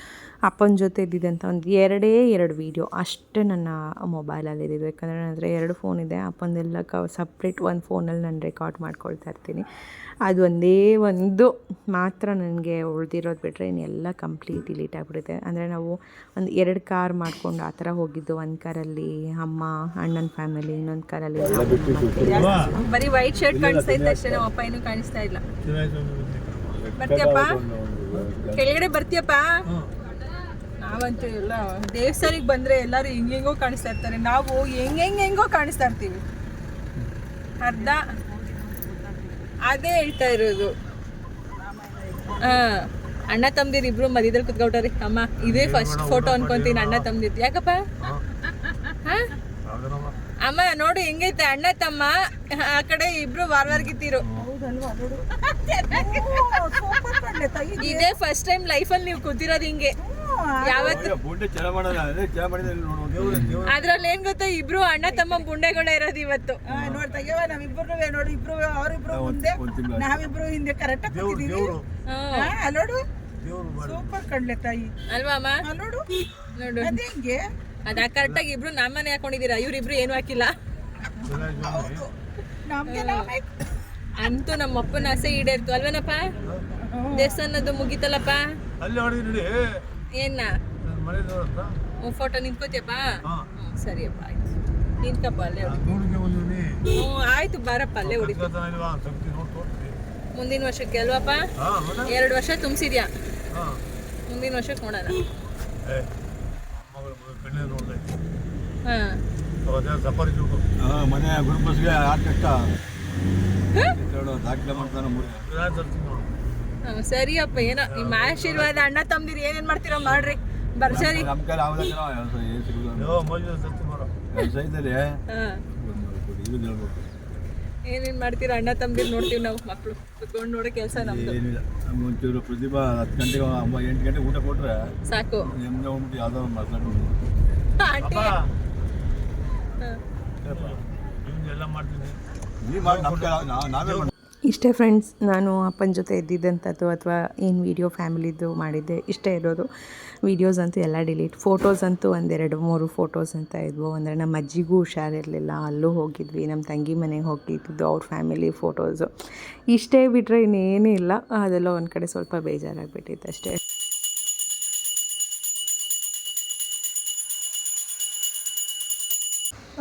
ಅಪ್ಪನ ಜೊತೆ ಇದ್ದಿದ್ದಂಥ ಒಂದು 2 ವೀಡಿಯೋ ಅಷ್ಟೇ ನನ್ನ ಮೊಬೈಲಲ್ಲಿ ಇದ್ದಿದ್ದು. ಯಾಕಂದರೆ ನನ್ನ ಹತ್ರ 2 ಫೋನ್ ಇದೆ. ಅಪ್ಪಂದೆಲ್ಲ ಸಪ್ರೇಟ್ ಒಂದು ಫೋನಲ್ಲಿ ನಾನು ರೆಕಾರ್ಡ್ ಮಾಡ್ಕೊಳ್ತಾ ಇರ್ತೀನಿ. ಅದು ಒಂದೇ ಒಂದು ಮಾತ್ರ ನನಗೆ ಉಳಿದಿರೋದು, ಬಿಟ್ಟರೆ ಇನ್ನೆಲ್ಲ ಕಂಪ್ಲೀಟ್ ಡಿಲೀಟ್ ಆಗಿಬಿಡುತ್ತೆ. ಅಂದರೆ ನಾವು ಒಂದು 2 ಕಾರ್ ಮಾಡ್ಕೊಂಡು ಆ ಥರ ಹೋಗಿದ್ದು. ಒಂದು ಕಾರಲ್ಲಿ ಅಮ್ಮ ಅಣ್ಣನ ಫ್ಯಾಮಿಲಿ, ಇನ್ನೊಂದು ಕಾರಲ್ಲಿ ಬರೀ ವೈಟ್ ಶರ್ಟ್ ಕಾಣಿಸ್ತಾ ಇತ್ತು ಅಷ್ಟೇ, ನಮ್ಮ ಅಪ್ಪ ಏನೂ ಕಾಣಿಸ್ತಾ ಇಲ್ಲ. ಬರ್ತೀಯಪ್ಪ ಕೆಳಗಡೆ, ಬರ್ತೀಯಪ್ಪ? ನಾವಂತೂ ಎಲ್ಲ ದೇವಸ್ಥಾನಕ್ಕೆ ಬಂದರೆ ಎಲ್ಲರೂ ಹೆಂಗೆಂಗೋ ಕಾಣಿಸ್ತಾ ಇರ್ತಾರೆ, ನಾವು ಹೆಂಗೆಂಗೋ ಕಾಣಿಸ್ತಾ ಇರ್ತೀವಿ. ಅರ್ಧ ಅದೇ ಹೇಳ್ತಾ ಇರೋದು. ಅಣ್ಣ ತಮ್ಮದಿರು ಇಬ್ರು ಮಧ್ಯದಲ್ಲಿ ಕುತ್ಕೊಳ್ತಾರೆ. ಅಮ್ಮ ಇದೇ ಫಸ್ಟ್ ಫೋಟೋ ಅನ್ಕೊಂತೀನಿ ಅಣ್ಣ ತಮ್ಮದಿದ್ದು. ಯಾಕಪ್ಪ? ಅಮ್ಮ ನೋಡು ಹೆಂಗೈತೆ ಅಣ್ಣ ತಮ್ಮ, ಆ ಕಡೆ ಇಬ್ರು ವಾರವಾರ್ಗಿತ್ತೀರು. ಇದೇ ಫಸ್ಟ್ ಟೈಮ್ ಲೈಫಲ್ಲಿ ನೀವು ಕೂತಿರೋದು ಹಿಂಗೆ. ಯಾವತ್ತು ಅದ್ರಲ್ಲಿ ಏನ್ ಗೊತ್ತಾ, ಇಬ್ರು ಅಣ್ಣ ತಮ್ಮ ಬುಂಡೆಗಳೇ ಇರೋದು ಇವತ್ತು. ನೋಡ್ತಾಗ ನಾವಿಬ್ರು ನೋಡಿ, ಇಬ್ರು ಅವರಿಬ್ರು ಮುಂದೆ, ನಾವಿಬ್ರು ಹಿಂದೆ ಕರೆಕ್ಟ್ ಆಗಿ ಕೂತಿದೀವಿ. ನೋಡು ಸೂಪರ್ ಕಡ್ಲೆ ತಾಯಿ ಅಲ್ವಾ ಅಮ್ಮ? ನೋಡು ನೋಡು ಅದೇ ಹಿಂಗೆ ಅದ ಕರೆಕ್ಟಾಗಿ ಇಬ್ರು ನಮ್ಮನೆ ಹಾಕೊಂಡಿದ್ದೀರಾ, ಇವ್ರಿಬ್ರು ಏನು ಹಾಕಿಲ್ಲ. ನಮ್ಗೆ ಅಂತೂ ನಮ್ಮ ಅಪ್ಪನ ಆಸೆ ಈಡೇರ್ತು ಅಲ್ವೇನಪ್ಪ? ದೇವಸ್ಥಾನದ್ದು ಮುಗೀತಲ್ಲಪ್ಪ. ಏನ ಫೋಟೋ ನಿಂತ್ಕೋತಿಯಪ್ಪ? ಸರಿಯಪ್ಪ ಆಯ್ತು, ನಿಂತ್ಕಪ್ಪ ಅಲ್ಲೇ. ಆಯ್ತು ಬಾರಪ್ಪ ಅಲ್ಲೇ ಹೊಡಿತು. ಮುಂದಿನ ವರ್ಷಕ್ಕೆ ಅಲ್ವಪ್ಪ? 2 ವರ್ಷ ತುಂಬಿಸಿದ್ಯಾ, ಮುಂದಿನ ವರ್ಷಕ್ಕೆ ನೋಡೋಣ. ಸರಿಯಪ್ಪ, ಏನೋ ನಿಮ್ಮ ಆಶೀರ್ವಾದ. ಅಣ್ಣ ತಮ್ಮದಿರು ಏನೇನ್ ಮಾಡ್ತೀರೋ ಮಾಡ್ರಿ, ಬರ್ಸರಿ. ಏನೇನು ಮಾಡ್ತೀರಾ ಅಣ್ಣ ತಮ್ಮದಿರು ನೋಡ್ತೀವಿ ನಾವು ಮಕ್ಕಳು ಕುತ್ಕೊಂಡು ನೋಡೋ ಕೆಲಸ ನಮ್ಮದು ಏನಿಲ್ಲ ನಮ್ಗೆ ಒಂಚೂರು ಪ್ರತಿಭಾ 10 ಗಂಟೆಗೆ 8 ಗಂಟೆಗೆ ಊಟ ಕೊಟ್ಟರೆ ಸಾಕು ನೆಮ್ಮದಿ ಹೋಗ್ಬಿಟ್ಟು ಯಾವುದೋ ಒಂದು ಮಾತಾಡೋದು ಎಲ್ಲ ಮಾಡ್ತೀನಿ ನೀವು ಮಾಡಿ ನಾವೇ ಮಾಡಿ. ಇಷ್ಟೇ ಫ್ರೆಂಡ್ಸ್, ನಾನು ಅಪ್ಪನ ಜೊತೆ ಇದ್ದಿದ್ದಂಥದ್ದು ಅಥವಾ ಏನು ವೀಡಿಯೋ ಫ್ಯಾಮಿಲಿದು ಮಾಡಿದ್ದೆ ಇಷ್ಟೇ ಇರೋದು. ವೀಡಿಯೋಸ್ ಅಂತೂ ಎಲ್ಲ ಡಿಲೀಟ್. ಫೋಟೋಸ್ ಅಂತೂ 1-2-3 ಫೋಟೋಸ್ ಅಂತ ಇದ್ವು. ಅಂದರೆ ನಮ್ಮ ಅಜ್ಜಿಗೂ ಹುಷಾರಿರಲಿಲ್ಲ, ಅಲ್ಲೂ ಹೋಗಿದ್ವಿ. ನಮ್ಮ ತಂಗಿ ಮನೆಗೆ ಹೋಗಿದ್ದು ಅವ್ರ ಫ್ಯಾಮಿಲಿ ಫೋಟೋಸು. ಇಷ್ಟೇ ಬಿಟ್ಟರೆ ಇನ್ನೇನೂ ಇಲ್ಲ. ಅದೆಲ್ಲ ಒಂದು ಕಡೆ ಸ್ವಲ್ಪ ಬೇಜಾರಾಗಿಬಿಟ್ಟಿತ್ತು ಅಷ್ಟೇ.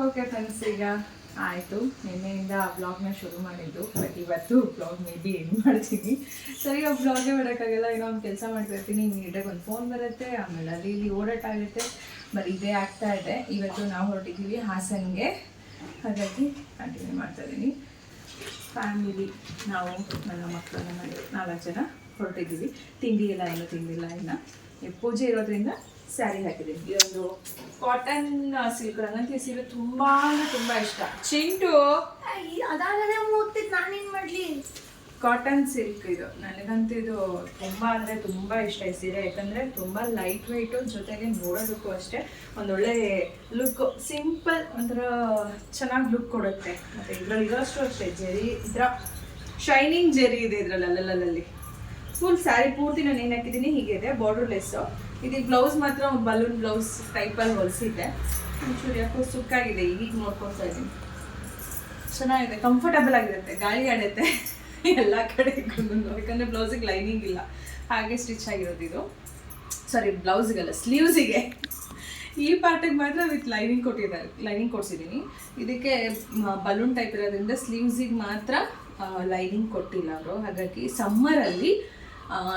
ಓಕೆ ಫ್ರೆಂಡ್ಸ್, ಈಗ ಆಯಿತು. ನಿನ್ನೆಯಿಂದ ವ್ಲಾಗ್ನ ಶುರು ಮಾಡಿದ್ದು, ಬಟ್ ಇವತ್ತು ವ್ಲಾಗ್ ಮೇ ಬಿ ಎಂಡ್ ಮಾಡ್ತೀನಿ. ಸರಿ, ಆ ವ್ಲಾಗೇ ಮಾಡೋಕ್ಕಾಗಲ್ಲ. ಏನೋ ಒಂದು ಕೆಲಸ ಮಾಡ್ತಿರ್ತೀನಿ, ನೀಟಾಗಿ ಒಂದು ಫೋನ್ ಬರುತ್ತೆ, ಆಮೇಲೆ ಅಲ್ಲಿ ಇಲ್ಲಿ ಓಡಾಟ ಆಗುತ್ತೆ. ಬರೀ ಇದೇ ಆಗ್ತಾ ಇದೆ. ಇವತ್ತು ನಾವು ಹೊರಟಿದ್ದೀವಿ ಹಾಸನ್ಗೆ, ಹಾಗಾಗಿ ಕಂಟಿನ್ಯೂ ಮಾಡ್ತಾಯಿದ್ದೀನಿ. ಫ್ಯಾಮಿಲಿ, ನಾವು ನನ್ನ ಮಕ್ಕಳನ್ನ ಮಾಡಿ 4 ಜನ ಹೊರಟಿದ್ದೀವಿ. ತಿಂಡಿ ಎಲ್ಲ ಏನೂ ತಿಂದಿಲ್ಲ ಇನ್ನು. ಪೂಜೆ ಇರೋದ್ರಿಂದ ಸ್ಯಾರಿ ಹಾಕಿದ್ದೀನಿ. ಇದೊಂದು ಕಾಟನ್ ಸಿಲ್ಕ್, ನನಗಂತೂ ಸೀರೆ ತುಂಬ ಇಷ್ಟ. ಚಿಂಟು ಅದಾಗಲೇ ಓದ್ತಿದ್ದು ನಾನೇನು ಮಾಡಲಿ? ಕಾಟನ್ ಸಿಲ್ಕ್ ಇದು, ನನಗಂತೂ ಇದು ತುಂಬ ಅಂದರೆ ತುಂಬ ಇಷ್ಟ ಈ ಸೀರೆ. ಯಾಕಂದರೆ ತುಂಬ ಲೈಟ್ ವೆಯ್ಟು, ಜೊತೆಗೆ ನೋಡೋದಕ್ಕೂ ಅಷ್ಟೇ ಒಂದೊಳ್ಳೆ ಲುಕ್, ಸಿಂಪಲ್, ಒಂಥರ ಚೆನ್ನಾಗಿ ಲುಕ್ ಕೊಡುತ್ತೆ. ಮತ್ತು ಇದರಲ್ಲಿ ಇರೋಷ್ಟು ಅಷ್ಟೇ ಜರಿ, ಇದರ ಶೈನಿಂಗ್ ಜರಿ ಇದೆ ಇದರಲ್ಲಿ ಅಲ್ಲಲ್ಲಿ. ಫುಲ್ ಸ್ಯಾರಿ ಪೂರ್ತಿ ನಾನು ಏನು ಹಾಕಿದ್ದೀನಿ ಹೀಗಿದೆ, ಬಾರ್ಡರ್ ಲೆಸ್ಸು. ಇದಕ್ಕೆ ಬ್ಲೌಸ್ ಮಾತ್ರ ಒಂದು ಬಲೂನ್ ಬ್ಲೌಸ್ ಟೈಪಲ್ಲಿ ಹೊಲಿಸಿದ್ದೆ. ಒಂಚೂರು ಯಾಕೋ ಸುಕ್ಕಾಗಿದೆ, ಈಗ ನೋಡ್ಕೊಳ್ತಾ ಇದ್ದೀನಿ. ಚೆನ್ನಾಗಿದೆ, ಕಂಫರ್ಟಬಲ್ ಆಗಿರುತ್ತೆ, ಗಾಳಿ ಆಡುತ್ತೆ ಎಲ್ಲ ಕಡೆಗೂ. ಯಾಕಂದರೆ ಬ್ಲೌಸಿಗೆ ಲೈನಿಂಗ್ ಇಲ್ಲ, ಹಾಗೆ ಸ್ಟಿಚ್ ಆಗಿರೋದು ಇದು. ಸಾರಿ, ಬ್ಲೌಸಿಗಲ್ಲ, ಸ್ಲೀವ್ಸಿಗೆ. ಈ ಪಾರ್ಟಿಗೆ ಮಾತ್ರ ವಿತ್ ಲೈನಿಂಗ್ ಕೊಟ್ಟಿದ್ದಾರೆ, ಲೈನಿಂಗ್ ಕೊಡಿಸಿದ್ದೀನಿ. ಇದಕ್ಕೆ ಬಲೂನ್ ಟೈಪ್ ಇರೋದ್ರಿಂದ ಸ್ಲೀವ್ಸಿಗೆ ಮಾತ್ರ ಲೈನಿಂಗ್ ಕೊಟ್ಟಿಲ್ಲ ಅವರು. ಹಾಗಾಗಿ ಸಮ್ಮರಲ್ಲಿ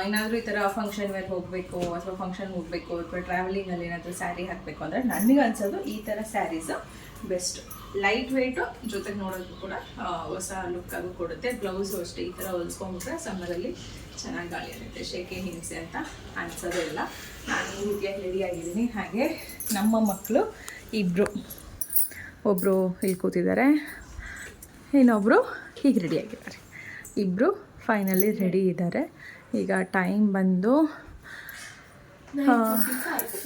ಏನಾದರೂ ಈ ಥರ ಫಂಕ್ಷನ್ ವೇರ್ ಹೋಗಬೇಕು ಅಥವಾ ಫಂಕ್ಷನ್ ಹೋಗಬೇಕು ಅಥವಾ ಟ್ರಾವೆಲಿಂಗಲ್ಲಿ ಏನಾದರೂ ಸ್ಯಾರಿ ಹಾಕಬೇಕು ಅಂದರೆ ನನಗೆ ಅನ್ಸೋದು ಈ ಥರ ಸ್ಯಾರೀಸು ಬೆಸ್ಟ್. ಲೈಟ್ ವೆಯ್ಟು, ಜೊತೆಗೆ ನೋಡೋದು ಕೂಡ ಹೊಸ ಲುಕ್ಕಾಗೂ ಕೊಡುತ್ತೆ. ಬ್ಲೌಸು ಅಷ್ಟೇ ಈ ಥರ ಹೊಲಿಸ್ಕೊಂಡ್ಬಿಟ್ರೆ ಸಮ್ಮರಲ್ಲಿ ಚೆನ್ನಾಗಿ ಗಾಳಿ ಆಗುತ್ತೆ, ಶೇಕೆ ಹಿಂಸೆ ಅಂತ ಅನ್ಸೋದೇ ಇಲ್ಲ. ನಾನು ಈ ರೀತಿಯಾಗಿ ರೆಡಿ ಆಗಿದ್ದೀನಿ. ಹಾಗೆ ನಮ್ಮ ಮಕ್ಕಳು ಇಬ್ಬರು, ಒಬ್ಬರು ಇಲ್ಲಿ ಕೂತಿದ್ದಾರೆ, ಇನ್ನೊಬ್ಬರು ಹೀಗೆ ರೆಡಿಯಾಗಿದ್ದಾರೆ. ಇಬ್ಬರು ಫೈನಲಿ ರೆಡಿ ಇದ್ದಾರೆ. ಈಗ ಟೈಮ್ ಬಂದು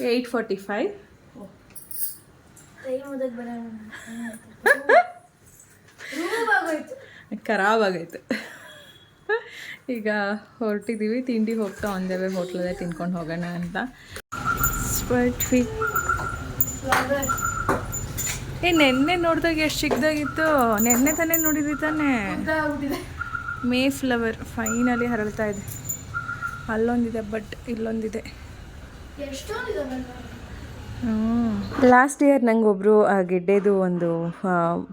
8:45. ಖರಾಬ್ ಆಗೈತೆ. ಈಗ ಹೊರಟಿದ್ದೀವಿ, ತಿಂಡಿ ಹೋಗ್ತಾ ಒಂದೇ ಹೋಟ್ಲಲ್ಲೇ ತಿನ್ಕೊಂಡು ಹೋಗೋಣ ಅಂತ. ನೆನ್ನೆ ನೋಡಿದಾಗ ಎಷ್ಟು ಚಿಕ್ಕದಾಗಿತ್ತು. ನೆನ್ನೆ ತಾನೇ ನೋಡಿದ್ವಿ ತಾನೇ. ಮೇ ಫ್ಲವರ್ ಫೈನಲಿ ಹರಳ್ತಾ ಇದೆ. ಅಲ್ಲೊಂದಿದೆ, ಬಟ್ ಇಲ್ಲೊಂದಿದೆ. ಲಾಸ್ಟ್ ಇಯರ್ ನಂಗೆ ಒಬ್ಬರು ಗಿಡ್ಡೆದು ಒಂದು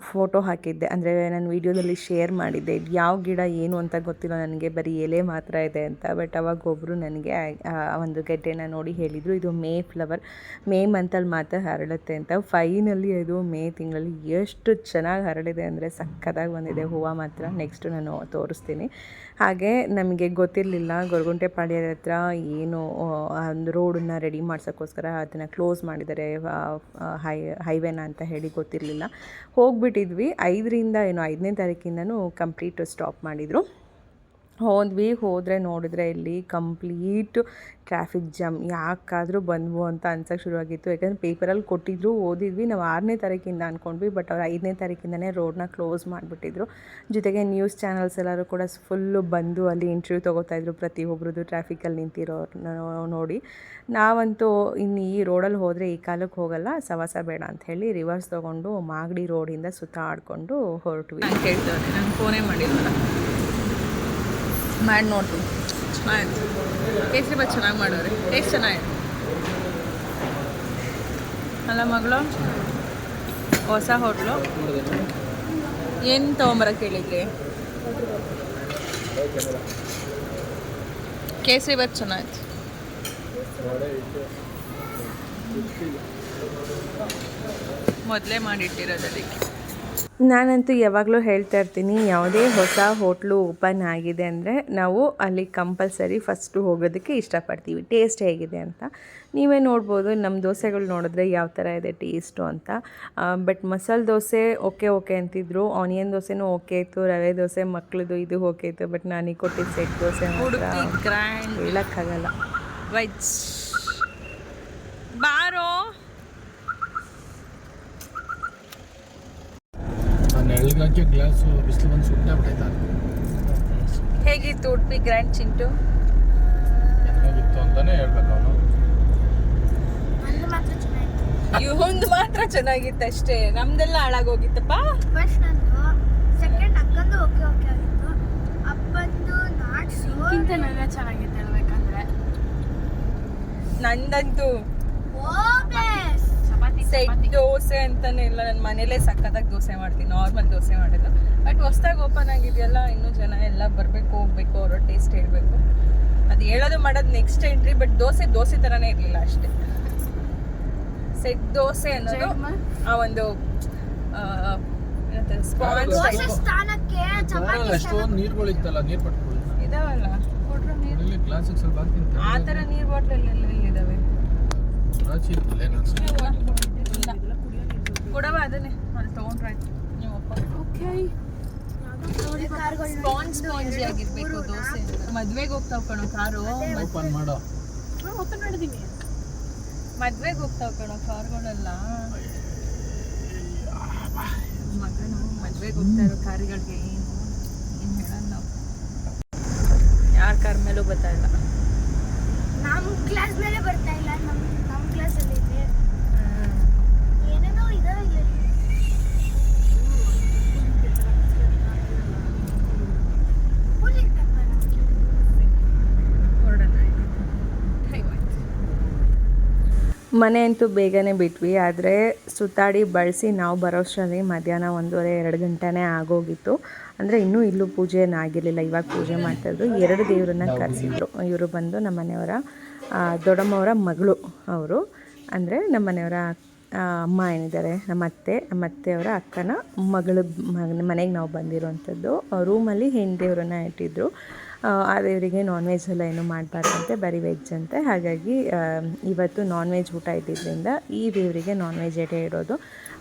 ಫೋಟೋ ಹಾಕಿದ್ದೆ, ಅಂದರೆ ನಾನು ವೀಡಿಯೋದಲ್ಲಿ ಶೇರ್ ಮಾಡಿದ್ದೆ. ಯಾವ ಗಿಡ ಏನು ಅಂತ ಗೊತ್ತಿಲ್ಲ ನನಗೆ, ಬರೀ ಎಲೆ ಮಾತ್ರ ಇದೆ ಅಂತ. ಬಟ್ ಅವಾಗ ಒಬ್ಬರು ನನಗೆ ಒಂದು ಗೆಡ್ಡೆನ ನೋಡಿ ಹೇಳಿದರು, ಇದು ಮೇ ಫ್ಲವರ್, ಮೇ ಮಂತಲ್ಲಿ ಮಾತ್ರ ಹರಡುತ್ತೆ ಅಂತ. ಫೈನಲಿ ಅದು ಮೇ ತಿಂಗಳಲ್ಲಿ ಎಷ್ಟು ಚೆನ್ನಾಗಿ ಹರಡಿದೆ ಅಂದರೆ ಸಕ್ಕತ್ತಾಗಿ ಬಂದಿದೆ ಹೂವು ಮಾತ್ರ. ನೆಕ್ಸ್ಟು ನಾನು ತೋರಿಸ್ತೀನಿ. ಹಾಗೆ ನಮಗೆ ಗೊತ್ತಿರಲಿಲ್ಲ ಗೊರಗುಂಟೆಪಾಳ್ಯದ ಹತ್ರ ಏನು ಒಂದು ರೋಡನ್ನು ರೆಡಿ ಮಾಡ್ಸೋಕ್ಕೋಸ್ಕರ ಅದನ್ನು ಕ್ಲೋಸ್ ಮಾಡಿದ್ದಾರೆ, ಹೈವೇನ ಅಂತ ಹೇಳಿ ಗೊತ್ತಿರಲಿಲ್ಲ. ಹೋಗ್ಬಿಟ್ಟಿದ್ವಿ. 5ನೇ ತಾರೀಕಿಂದನೂ ಕಂಪ್ಲೀಟ್ ಸ್ಟಾಪ್ ಮಾಡಿದರು. ಹೋದರೆ ನೋಡಿದ್ರೆ ಇಲ್ಲಿ ಕಂಪ್ಲೀಟ್ ಟ್ರಾಫಿಕ್ ಜಾಮ್. ಯಾಕಾದರೂ ಬಂದ್ವು ಅಂತ ಅನ್ಸೋಕ್ಕೆ ಶುರುವಾಗಿತ್ತು. ಯಾಕಂದರೆ ಪೇಪರಲ್ಲಿ ಕೊಟ್ಟಿದ್ರು, ಓದಿದ್ವಿ. ನಾವು 6ನೇ ತಾರೀಕಿಂದ ಅಂದ್ಕೊಂಡ್ವಿ, ಬಟ್ ಅವ್ರು 5ನೇ ತಾರೀಕಿಂದನೇ ರೋಡನ್ನ ಕ್ಲೋಸ್ ಮಾಡಿಬಿಟ್ಟಿದ್ರು. ಜೊತೆಗೆ ನ್ಯೂಸ್ ಚಾನಲ್ಸ್ ಎಲ್ಲರೂ ಕೂಡ ಫುಲ್ಲು ಬಂದು ಅಲ್ಲಿ ಇಂಟರ್ವ್ಯೂ ತೊಗೋತಾಯಿದ್ರು ಪ್ರತಿಯೊಬ್ಬರದ್ದು, ಟ್ರಾಫಿಕಲ್ಲಿ ನಿಂತಿರೋರನ್ನ ನೋಡಿ. ನಾವಂತೂ ಇನ್ನು ಈ ರೋಡಲ್ಲಿ ಹೋದರೆ ಈ ಕಾಲಕ್ಕೆ ಹೋಗಲ್ಲ, ಸವಾಸ ಬೇಡ ಅಂತ ಹೇಳಿ ರಿವರ್ಸ್ ತೊಗೊಂಡು ಮಾಗಡಿ ರೋಡಿಂದ ಸುತ್ತಾಡಿಕೊಂಡು ಹೊರಟ್ವಿ. ನಾನು ಕೇಳ್ತೇವೆ, ನಾನು ಫೋನೇ ಮಾಡಿಲ್ವಲ್ಲ, ಮಾಡಿ ನೋಡ್ತೀನಿ. ಚೆನ್ನಾಗಿತ್ತು, ಕೇಸರಿ ಬಾತ್ ಚೆನ್ನಾಗಿ ಮಾಡೋರೆ, ಟೇಸ್ಟ್ ಚೆನ್ನಾಗಿದೆ ಅಲ್ಲ ಮಗಳು. ಹೊಸ ಹೋಟ್ಲು. ಏನು ತೊಗೊಂಬರಕ್ಕೆ ಹೇಳಿದ್ರಿ? ಕೇಸರಿ ಬಾತ್ ಚೆನ್ನಾಗಿತ್ತು. ಮೊದಲೇ ಮಾಡಿಟ್ಟಿರೋದು ಅದಕ್ಕೆ. ನಾನಂತೂ ಯಾವಾಗಲೂ ಹೇಳ್ತಾ ಇರ್ತೀನಿ, ಯಾವುದೇ ಹೊಸ ಹೋಟ್ಲು ಓಪನ್ ಆಗಿದೆ ಅಂದರೆ ನಾವು ಅಲ್ಲಿ ಕಂಪಲ್ಸರಿ ಫಸ್ಟು ಹೋಗೋದಕ್ಕೆ ಇಷ್ಟಪಡ್ತೀವಿ, ಟೇಸ್ಟ್ ಹೇಗಿದೆ ಅಂತ. ನೀವೇ ನೋಡ್ಬೋದು ನಮ್ಮ ದೋಸೆಗಳು ನೋಡಿದ್ರೆ ಯಾವ ಥರ ಇದೆ ಟೇಸ್ಟು ಅಂತ. ಬಟ್ ಮಸಾಲೆ ದೋಸೆ ಓಕೆ ಅಂತಿದ್ರು, ಆನಿಯನ್ ದೋಸೆನೂ ಓಕೆ ಇತ್ತು, ರವೆ ದೋಸೆ ಮಕ್ಳದು ಇದು ಓಕೆ ಇತ್ತು. ಬಟ್ ನನಗೆ ಕೊಟ್ಟಿದ್ದು ಸೆಟ್ ದೋಸೆ ಗ್ರ್ಯಾಂಡ್ ಹೇಳೋಕ್ಕಾಗಲ್ಲ. ವೆಜ್ ಬಾರೋ ನೆಳ್ಗಾಕಿ ಗ್ಲಾಸು ಬಿಸಿಲು ಬಂದು ಸುಟ್ಟೇ ಬಿಟ್ಟೈತೆ. ಹೇಗಿತ್ತು ಉಡುಪಿ ಗ್ರ್ಯಾಂಡ್ ಚಿಂಟು? ಚೆನ್ನಾಗಿತ್ತು ಅಂತಾನೆ ಹೇಳ್ಬೇಕು ಅವನು. ಒಂದು ಮಾತ್ರ ಚೆನ್ನಾಗಿತ್ತು. ಇವಂದು ಮಾತ್ರ ಚೆನ್ನಾಗಿತ್ತು ಅಷ್ಟೇ, ನಮ್ದೆಲ್ಲ ಹಾಳಾಗೋಗಿತ್ತಪ್ಪ. ಫಸ್ಟ್ ನಂದು, ಸೆಕೆಂಡ್ ಅಕ್ಕಂದು ಓಕೆ ಆಗಿತ್ತು. ಅಪ್ಪಂದು ನಾಟ್ಸ್ಗಿಂತ ನನ್ನ ಚೆನ್ನಾಗಿತ್ತು ಹೇಳ್ಬೇಕಂದ್ರೆ. ನಂದಂತೂ ಓಬೇಸ್ ಸೆಟ್ ದೋಸೆ ಅಂತಾನೆ ಇಲ್ಲ, ನನ್ನ ಮನೇಲೇ ಸಕ್ಕತ್ತಾಗಿ ದೋಸೆ ಮಾಡ್ತೀನಿ, ನಾರ್ಮಲ್ ದೋಸೆ ಮಾಡಿದ್ದು. ಬಟ್ ಹೊಸ್ದಾಗಿ ಓಪನ್ ಆಗಿದೆಯಲ್ಲ, ಇನ್ನೂ ಜನ ಎಲ್ಲ ಬರಬೇಕು ಹೋಗ್ಬೇಕು, ಅವರ ಟೇಸ್ಟ್ ಹೇಳಬೇಕು. ಅದು ಹೇಳೋದು ಮಾಡೋದು ನೆಕ್ಸ್ಟ್ ಎಂಟ್ರಿ. ಬಟ್ ದೋಸೆ ಥರನೇ ಇರಲಿಲ್ಲ ಅಷ್ಟೇ. ಸೆಟ್ ದೋಸೆ ಅನ್ನೋದು ಆ ಒಂದು ಸ್ಪಾಂಜ್ ದೋಸೆ ಸ್ಥಾನಕ್ಕೆ ಚಪಾತಿ ಅಷ್ಟೊಂದು ನೀರುಗಳಿತ್ತಲ್ಲ, ನೀರು ಪಟ್ಕೊಳ್ಳಿ ಇದಾವಲ್ಲ, ಕೊಟ್ರೆ ನೀರು ಗ್ಲಾಸಿಗೆ ಸ್ವಲ್ಪ ಹಾಕ್ತೀನಿ. ಆ ಥರ ನೀರು ಬಾಟ್ಲ್ ಎಲ್ಲಿದ್ದಾವೆ ಕೊಡವ ಅದನ್ನೇ ಅಲ್ಲಿ ತೊಗೊಂಡ್ರಾಯ್ತು. ಸ್ಪಾಂಜ್ ಆಗಿರ್ಬೇಕು ದೋಸೆ. ಮದ್ವೆಗೆ ಹೋಗ್ತಾವ ಕಣೋ ಕಾರು, ಓಪನ್ ಮಾಡೋ. ಮದ್ವೆಗೆ ಹೋಗ್ತಾವ ಕಣೋ ಕಾರುಗಳೆಲ್ಲ. ಮಗನು ಮದ್ವೆಗೆ ಹೋಗ್ತಾ ಇರೋ ಕಾರುಗಳಿಗೆ ಏನು ಹೇಳೋಣ ನಾವು. ಯಾರ ಕಾರ್ ಮೇಲೂ ಬರ್ತಾ ಇಲ್ಲ. ನಮ್ಮ ಕ್ಲಾಸ್ ಮೇಲೆ ಬರ್ತಾ ಇಲ್ಲ, ನಮ್ಮ ಕ್ಲಾಸಲ್ಲಿ ಇದೆ ಏನೇನೋ ಇದಾವೆ ಇಲ್ಲ. ಮನೆ ಅಂತೂ ಬೇಗನೆ ಬಿಟ್ವಿ, ಆದರೆ ಸುತ್ತಾಡಿ ಬಳಸಿ ನಾವು ಬರೋಷ್ಟರಲ್ಲಿ ಮಧ್ಯಾಹ್ನ 1:30-2 ಗಂಟೆನೇ ಆಗೋಗಿತ್ತು. ಅಂದರೆ ಇನ್ನೂ ಇಲ್ಲೂ ಪೂಜೆ ಏನಾಗಿರಲಿಲ್ಲ, ಇವಾಗ ಪೂಜೆ ಮಾಡ್ತಾಯಿದ್ರು. 2 ದೇವರನ್ನ ಕರೆಸಿದ್ರು. ಇವರು ಬಂದು ನಮ್ಮ ಮನೆಯವರ ದೊಡ್ಡಮ್ಮವರ ಮಗಳು ಅವರು, ಅಂದರೆ ನಮ್ಮ ಮನೆಯವರ ಅಮ್ಮ ಏನಿದ್ದಾರೆ ನಮ್ಮ ಅತ್ತೆಯವರ ಅಕ್ಕನ ಮನೆಗೆ ನಾವು ಬಂದಿರೋವಂಥದ್ದು. ರೂಮಲ್ಲಿ ಹೆಣ್ಣು ದೇವರನ್ನ ಇಟ್ಟಿದ್ರು. ಆ ದೇವರಿಗೆ ನಾನ್ ವೆಜ್ ಎಲ್ಲ ಏನೂ ಮಾಡಬಾರ್ದಂತೆ, ಬರೀ ವೆಜ್ ಅಂತೆ. ಹಾಗಾಗಿ ಇವತ್ತು ನಾನ್ ವೆಜ್ ಊಟ ಇದ್ದಿದ್ದರಿಂದ ಈ ದೇವರಿಗೆ ನಾನ್ ವೆಜ್ ಎಡೆ ಇಡೋದು.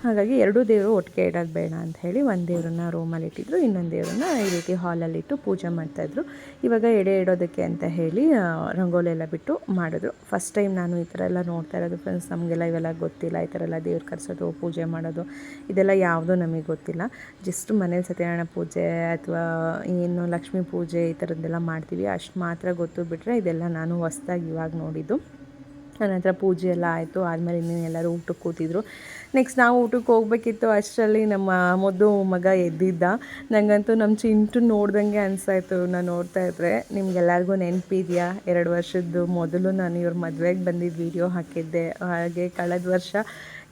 ಹಾಗಾಗಿ 2 ದೇವರು ಒಟ್ಟಿಗೆ ಇಡೋದು ಬೇಡ ಅಂತ ಹೇಳಿ ಒಂದು ದೇವರನ್ನ ರೂಮಲ್ಲಿ ಇಟ್ಟಿದ್ರು, ಇನ್ನೊಂದು ದೇವರನ್ನ ಈ ರೀತಿ ಹಾಲಲ್ಲಿಟ್ಟು ಪೂಜೆ ಮಾಡ್ತಾಯಿದ್ರು. ಇವಾಗ ಎಡೆ ಇಡೋದಕ್ಕೆ ಅಂತ ಹೇಳಿ ರಂಗೋಲಿ ಎಲ್ಲ ಬಿಟ್ಟು ಮಾಡಿದ್ರು. ಫಸ್ಟ್ ಟೈಮ್ ನಾನು ಈ ಥರ ಎಲ್ಲ ನೋಡ್ತಾ ಇರೋದು ಫ್ರೆಂಡ್ಸ್. ನಮಗೆಲ್ಲ ಇವೆಲ್ಲ ಗೊತ್ತಿಲ್ಲ, ಈ ಥರ ಎಲ್ಲ ದೇವ್ರು ಕರೆಸೋದು, ಪೂಜೆ ಮಾಡೋದು ಇದೆಲ್ಲ ಯಾವುದೂ ನಮಗೆ ಗೊತ್ತಿಲ್ಲ. ಜಸ್ಟ್ ಮನೇಲಿ ಸತ್ಯನಾರಾಯಣ ಪೂಜೆ ಅಥವಾ ಏನು ಲಕ್ಷ್ಮೀ ಪೂಜೆ ಈ ಥರದ್ದೆಲ್ಲ ಮಾಡ್ತೀವಿ, ಅಷ್ಟು ಮಾತ್ರ ಗೊತ್ತು. ಬಿಟ್ಟರೆ ಇದೆಲ್ಲ ನಾನು ಹೊಸ್ದಾಗಿ ಇವಾಗ ನೋಡಿದ್ದು. ನಂತರ ಪೂಜೆ ಎಲ್ಲ ಆಯಿತು. ಆದಮೇಲೆ ಇನ್ನೇನು ಎಲ್ಲರೂ ಊಟಕ್ಕೆ ಕೂತಿದ್ರು. ನೆಕ್ಸ್ಟ್ ನಾವು ಊಟಕ್ಕೆ ಹೋಗ್ಬೇಕಿತ್ತು. ಅಷ್ಟರಲ್ಲಿ ನಮ್ಮ ಮುದ್ದು ಮಗ ಎದ್ದಿದ್ದ. ನನಗಂತೂ ನಮ್ಮ ಚಿಂಟು ನೋಡ್ದಂಗೆ ಅನಿಸ್ತಾಯಿತ್ತು. ನಾನು ನೋಡ್ತಾ ಇದ್ದರೆ ನಿಮ್ಗೆಲ್ಲರಿಗೂ ನೆನಪಿದೆಯಾ, 2 ವರ್ಷದ್ದು ಮೊದಲು ನಾನು ಇವ್ರ ಮದುವೆಗೆ ಬಂದಿದ್ದು ವೀಡಿಯೋ ಹಾಕಿದ್ದೆ. ಹಾಗೆ ಕಳೆದ ವರ್ಷ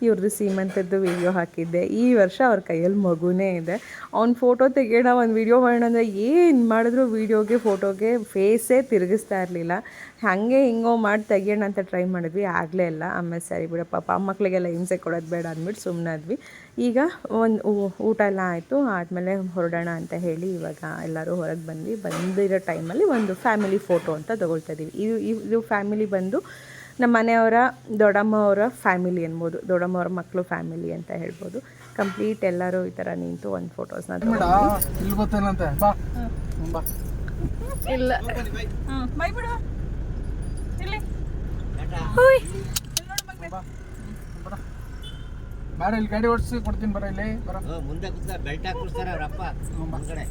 ಇವ್ರದ್ದು ಸೀಮಂತದ್ದು ವೀಡಿಯೋ ಹಾಕಿದ್ದೆ. ಈ ವರ್ಷ ಅವ್ರ ಕೈಯಲ್ಲಿ ಮಗುನೇ ಇದೆ. ಅವ್ನು ಫೋಟೋ ತೆಗೆಯೋಣ, ಒಂದು ವೀಡಿಯೋ ಮಾಡೋಣ ಅಂದರೆ ಏನು ಮಾಡಿದ್ರು ವೀಡಿಯೋಗೆ ಫೋಟೋಗೆ ಫೇಸೇ ತಿರುಗಿಸ್ತಾ ಇರಲಿಲ್ಲ. ಹಾಗೆ ಹಿಂಗೋ ಮಾಡಿ ತೆಗಿಯೋಣ ಅಂತ ಟ್ರೈ ಮಾಡಿದ್ವಿ, ಆಗಲೇ ಇಲ್ಲ. ಆಮೇಲೆ ಸರಿ ಬಿಡ ಪಾಪ ಮಕ್ಕಳಿಗೆಲ್ಲ ಹಿಂಸೆ ಕೊಡೋದು ಬೇಡ ಅಂದ್ಬಿಟ್ಟು ಸುಮ್ಮನಾದ್ವಿ. ಈಗ ಒಂದು ಊಟ ಎಲ್ಲ ಆಯಿತು. ಆದಮೇಲೆ ಹೊರಡೋಣ ಅಂತ ಹೇಳಿ ಇವಾಗ ಎಲ್ಲರೂ ಹೊರಗೆ ಬಂದಿರೋ ಟೈಮಲ್ಲಿ ಒಂದು ಫ್ಯಾಮಿಲಿ ಫೋಟೋ ಅಂತ ತೊಗೊಳ್ತಾ ಇದ್ದೀವಿ. ಇದು ಫ್ಯಾಮಿಲಿ ಬಂದು ನಮ್ಮ ಮನೆಯವರ ದೊಡ್ಡಮ್ಮವರ ಫ್ಯಾಮಿಲಿ ಅನ್ಬೋದು, ದೊಡ್ಡಮ್ಮವ್ರ ಮಕ್ಕಳು ಫ್ಯಾಮಿಲಿ ಅಂತ ಹೇಳ್ಬೋದು. ಕಂಪ್ಲೀಟ್ ಎಲ್ಲರೂ ಈ ಥರ ನಿಂತು ಒಂದು ಫೋಟೋಸ್ನ ಇಲ್ಲ ಬೈ ಬಿಡು. ಬಾರ ಇಲ್ಲಿ ಗಾಡಿ ಓಡಿಸಿ ಕೊಡ್ತೀನಿ. ಬರ ಇಲ್ಲಿ ಬರ ಮುಂದೆ ಕೂತ ಬೆಲ್ಟ್ ಹಾಕಿಸ್ತಾರೆ ಅವ್ರಪ್ಪ ಮುಂದ್ಗಡೆ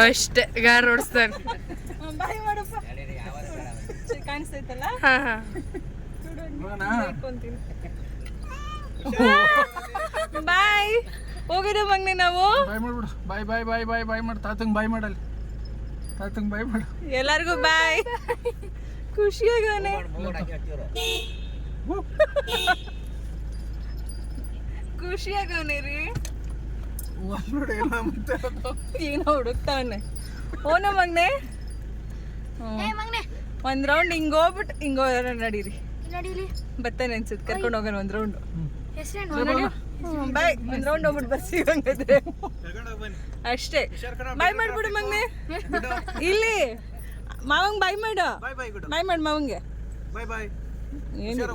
ಅಷ್ಟೇ ಗಾರ್ ಓಡಿಸ್ತಾರೆ. ಬಾಯ್ ಮಾಡಪ್ಪ, ಕಾಣಿಸ್ತೈತಲ್ಲ. ಬಾಯ್ ಹೋಗಿದ ಮಗ್ನೆ ನಾವು. ಬಾಯ್ ಮಾಡ್ಬಿಡು. ಬಾಯ್ ಬಾಯ್ ಬಾಯ್ ಬಾಯ್ ಬಾಯ್ ಮಾಡಿ ತಾತಂಗೆ ಬಾಯ್ ಮಾಡಲ್ಲಿ. ತಾತಂಗೆ ಬಾಯ್ ಮಾಡು. ಎಲ್ಲರಿಗೂ ಬಾಯ್. ಖುಷಿಯಾಗವನೆ. ಖುಷಿಯಾಗವನೆ ರೀ. ಏನೋ ಹುಡುಕ್ತಾವನೆ. ಓನ ಮಗ್ನೆ ಒಂದ್ ರೌಂಡ್ ಹಿಂಗೋಗ್ಬಿಟ್ಟು ಹಿಂಗೋ ನಡೀರಿ. ನಡೀಲಿ ಬತ್ತಾನೆ ಅನ್ಸುತ್ತೆ, ಕರ್ಕೊಂಡು ಹೋಗೋಣ ಒಂದು ರೌಂಡು. ಬಾಯ್ ಒಂದು ರೌಂಡ್ ಹೋಗ್ಬಿಟ್ಟು ಬರ್ಸಿ ಹಂಗಾದ್ರೆ ಅಷ್ಟೇ. ಬಾಯ್ ಮಾಡ್ಬಿಡು ಮಗನೆ. ಇಲ್ಲಿ ಮಾವಂಗ್ ಬಾಯ್ ಮಾಡು. ಬಾಯ್ ಮಾಡು ಮಾವಂಗೆ. ಏನಿಲ್ಲ.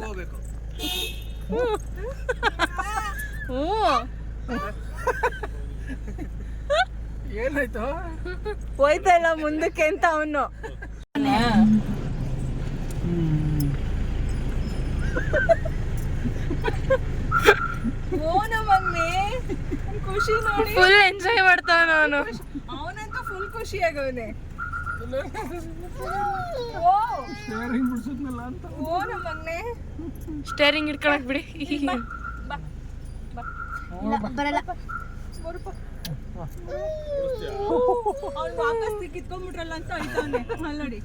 ಹ್ಞೂ ಏನಾಯ್ತು? ಹೋಯ್ತಾ ಇಲ್ಲ ಮುಂದಕ್ಕೆ ಅಂತ ಅವನು. ಓನ ಮಗ್ನೆ ಖುಷಿ ನೋಡಿ ಫುಲ್ ಎಂಜಾಯ್ ಮಾಡ್ತಾವ ಅವನು. ಅವನಂತೂ ಫುಲ್ ಖುಷಿ ಆಗವನೆ. ಸ್ಟೇರಿಂಗ್ ಬಿಡ್ಸಿದ್ನಲ್ಲ ಅಂತ. ಓನ ಮಗ್ನೆ ಸ್ಟೇರಿಂಗ್ ಹಿಡ್ಕೊಳಕ್ ಬಿಡಿ. ಬರಲ್ಲ. ಅವ್ನು ವಾಪಸ್ ಕಿತ್ಕೊಂಡ್ಬಿಟ್ರಲ್ಲ ಅಂತ ಆಯ್ತವನೆ. ಅಲ್ಲಿ ನೋಡಿ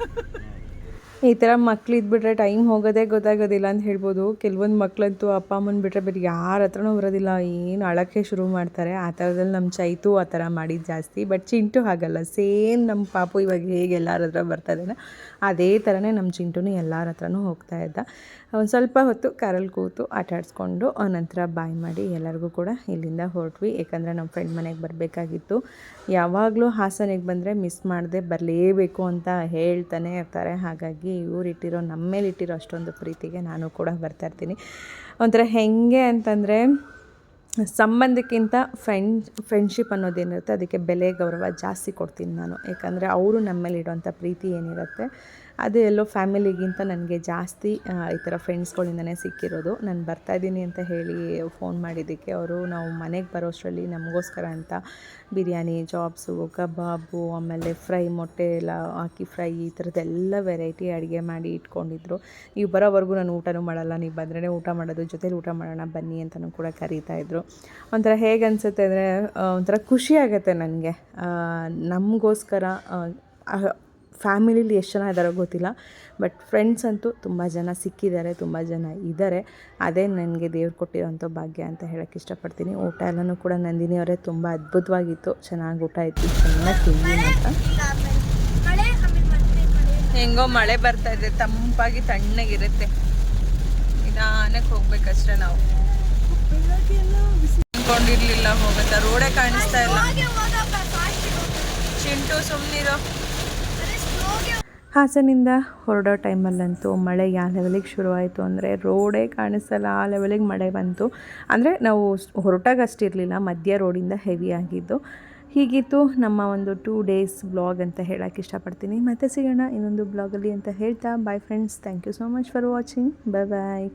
ಈ ಥರ ಮಕ್ಳು ಇದ್ಬಿಟ್ರೆ ಟೈಮ್ ಹೋಗೋದೇ ಗೊತ್ತಾಗೋದಿಲ್ಲ ಅಂತ ಹೇಳ್ಬೋದು. ಕೆಲವೊಂದು ಮಕ್ಳಂತೂ ಅಪ್ಪ ಅಮ್ಮನ ಬಿಟ್ಟರೆ ಬೇರೆ ಯಾರ ಹತ್ರನೂ ಬರೋದಿಲ್ಲ, ಏನು ಅಳಕ್ಕೆ ಶುರು ಮಾಡ್ತಾರೆ. ಆ ಥರದಲ್ಲಿ ನಮ್ಮ ಚೈತು ಆ ಥರ ಮಾಡಿದ್ದು ಜಾಸ್ತಿ. ಬಟ್ ಚಿಂಟು ಹಾಗಲ್ಲ, ಸೇಮ್ ನಮ್ಮ ಪಾಪು ಇವಾಗ ಹೇಗೆ ಎಲ್ಲರ ಹತ್ರ ಬರ್ತಾಯಿದ್ದಾನೆ ಅದೇ ಥರನೇ ನಮ್ಮ ಚಿಂಟುನು ಎಲ್ಲರ ಹತ್ರನೂ ಹೋಗ್ತಾ ಇದ್ದ. ಒಂದು ಸ್ವಲ್ಪ ಹೊತ್ತು ಕಾರಲ್ಲಿ ಕೂತು ಆಟ ಆಡಿಸ್ಕೊಂಡು ನಂತರ ಬಾಯ್ ಮಾಡಿ ಎಲ್ಲರಿಗೂ ಕೂಡ ಇಲ್ಲಿಂದ ಹೊರಟ್ವಿ. ಯಾಕಂದರೆ ನಮ್ಮ ಫ್ರೆಂಡ್ ಮನೆಗೆ ಬರಬೇಕಾಗಿತ್ತು. ಯಾವಾಗಲೂ ಹಾಸನಿಗೆ ಬಂದರೆ ಮಿಸ್ ಮಾಡದೆ ಬರಲೇಬೇಕು ಅಂತ ಹೇಳ್ತಾನೆ ಇರ್ತಾರೆ. ಹಾಗಾಗಿ ಇವರಿಟ್ಟಿರೋ ನಮ್ಮ ಮೇಲಿಟ್ಟಿರೋ ಅಷ್ಟೊಂದು ಪ್ರೀತಿಗೆ ನಾನು ಕೂಡ ಬರ್ತಾಯಿರ್ತೀನಿ. ಒಂಥರ ಹೆಂಗೆ ಅಂತಂದರೆ ಸಂಬಂಧಕ್ಕಿಂತ ಫ್ರೆಂಡ್ಶಿಪ್ ಅನ್ನೋದೇನಿರುತ್ತೆ ಅದಕ್ಕೆ ಬೆಲೆ ಗೌರವ ಜಾಸ್ತಿ ಕೊಡ್ತೀನಿ ನಾನು. ಯಾಕಂದರೆ ಅವರು ನಮ್ಮ ಮೇಲೆ ಇಡೋವಂಥ ಪ್ರೀತಿ ಏನಿರುತ್ತೆ ಅದು ಎಲ್ಲೋ ಫ್ಯಾಮಿಲಿಗಿಂತ ನನಗೆ ಜಾಸ್ತಿ ಈ ಥರ ಫ್ರೆಂಡ್ಸ್ಗಳಿಂದನೇ ಸಿಕ್ಕಿರೋದು. ನಾನು ಬರ್ತಾಯಿದ್ದೀನಿ ಅಂತ ಹೇಳಿ ಫೋನ್ ಮಾಡಿದ್ದಕ್ಕೆ ಅವರು ನಾವು ಮನೆಗೆ ಬರೋಷ್ಟರಲ್ಲಿ ನಮಗೋಸ್ಕರ ಅಂತ ಬಿರಿಯಾನಿ, ಜಾಬ್ಸು, ಕಬಾಬು, ಆಮೇಲೆ ಫ್ರೈ, ಮೊಟ್ಟೆ ಎಲ್ಲ ಹಾಕಿ ಫ್ರೈ, ಈ ಥರದ್ದೆಲ್ಲ ವೆರೈಟಿ ಅಡುಗೆ ಮಾಡಿ ಇಟ್ಕೊಂಡಿದ್ರು. ನೀವು ಬರೋವರೆಗೂ ನಾನು ಊಟನೂ ಮಾಡಲ್ಲ, ನೀವು ಬಂದ್ರೇ ಊಟ ಮಾಡೋದು, ಜೊತೇಲಿ ಊಟ ಮಾಡೋಣ ಬನ್ನಿ ಅಂತಲೂ ಕೂಡ ಕರೀತಾಯಿದ್ರು. ಒಂಥರ ಹೇಗೆ ಅನಿಸುತ್ತೆ ಅಂದರೆ ಒಂಥರ ಖುಷಿ ಆಗುತ್ತೆ ನನಗೆ. ನಮಗೋಸ್ಕರ ಫ್ಯಾಮಿಲೀಲಿ ಎಷ್ಟು ಜನ ಇದ್ದಾರೋ ಗೊತ್ತಿಲ್ಲ, ಬಟ್ ಫ್ರೆಂಡ್ಸ್ ಅಂತೂ ತುಂಬ ಜನ ಸಿಕ್ಕಿದ್ದಾರೆ, ತುಂಬ ಜನ ಇದ್ದಾರೆ. ಅದೇ ನನಗೆ ದೇವ್ರು ಕೊಟ್ಟಿರೋಂಥ ಭಾಗ್ಯ ಅಂತ ಹೇಳೋಕ್ಕೆ ಇಷ್ಟಪಡ್ತೀನಿ. ಊಟ ಎಲ್ಲನೂ ಕೂಡ ನಂದಿನಿ ಅವರೇ ತುಂಬ ಅದ್ಭುತವಾಗಿತ್ತು, ಚೆನ್ನಾಗಿ ಊಟ ಇತ್ತು, ಚೆನ್ನಾಗಿ ತಿಂತೀನಿ ಅಂತ. ಮಳೆ ಆಮೇಲೆ ಮತ್ತೆ ಮಳೆ. ಹೆಂಗೋ ಮಳೆ ಬರ್ತಾ ಇದೆ, ತಂಪಾಗಿ ತಣ್ಣಗಿರುತ್ತೆ. ನಿಧಾನಕ್ಕೆ ಹೋಗ್ಬೇಕಷ್ಟೇ ನಾವು. ಅನ್ಕೊಂಡಿರ್ಲಿಲ್ಲ ಹೋಗುತ್ತಾ, ರೋಡೇ ಕಾಣಿಸ್ತಾ ಇಲ್ಲ. ಚಿಂಟು ಸುಮ್ಮನಿರೋ. ಹಾಸನಿಂದ ಹೊರಡೋ ಟೈಮಲ್ಲಂತೂ ಮಳೆ ಯಾವ ಲೆವೆಲಿಗೆ ಶುರುವಾಯಿತು ಅಂದರೆ ರೋಡೇ ಕಾಣಿಸಲ್ಲ, ಆ ಲೆವೆಲಿಗೆ ಮಳೆ ಬಂತು. ಅಂದರೆ ನಾವು ಹೊರಟಾಗ ಅಷ್ಟಿರಲಿಲ್ಲ, ಮಧ್ಯ ರೋಡಿಂದ ಹೆವಿ ಆಗಿದ್ದು. ಹೀಗಿತ್ತು ನಮ್ಮ ಒಂದು 2 days ಬ್ಲಾಗ್ ಅಂತ ಹೇಳೋಕ್ಕೆ ಇಷ್ಟಪಡ್ತೀನಿ. ಮತ್ತೆ ಸಿಗೋಣ ಇನ್ನೊಂದು ಬ್ಲಾಗಲ್ಲಿ ಅಂತ ಹೇಳ್ತಾ bye friends. Thank you so much for watching. Bye bye.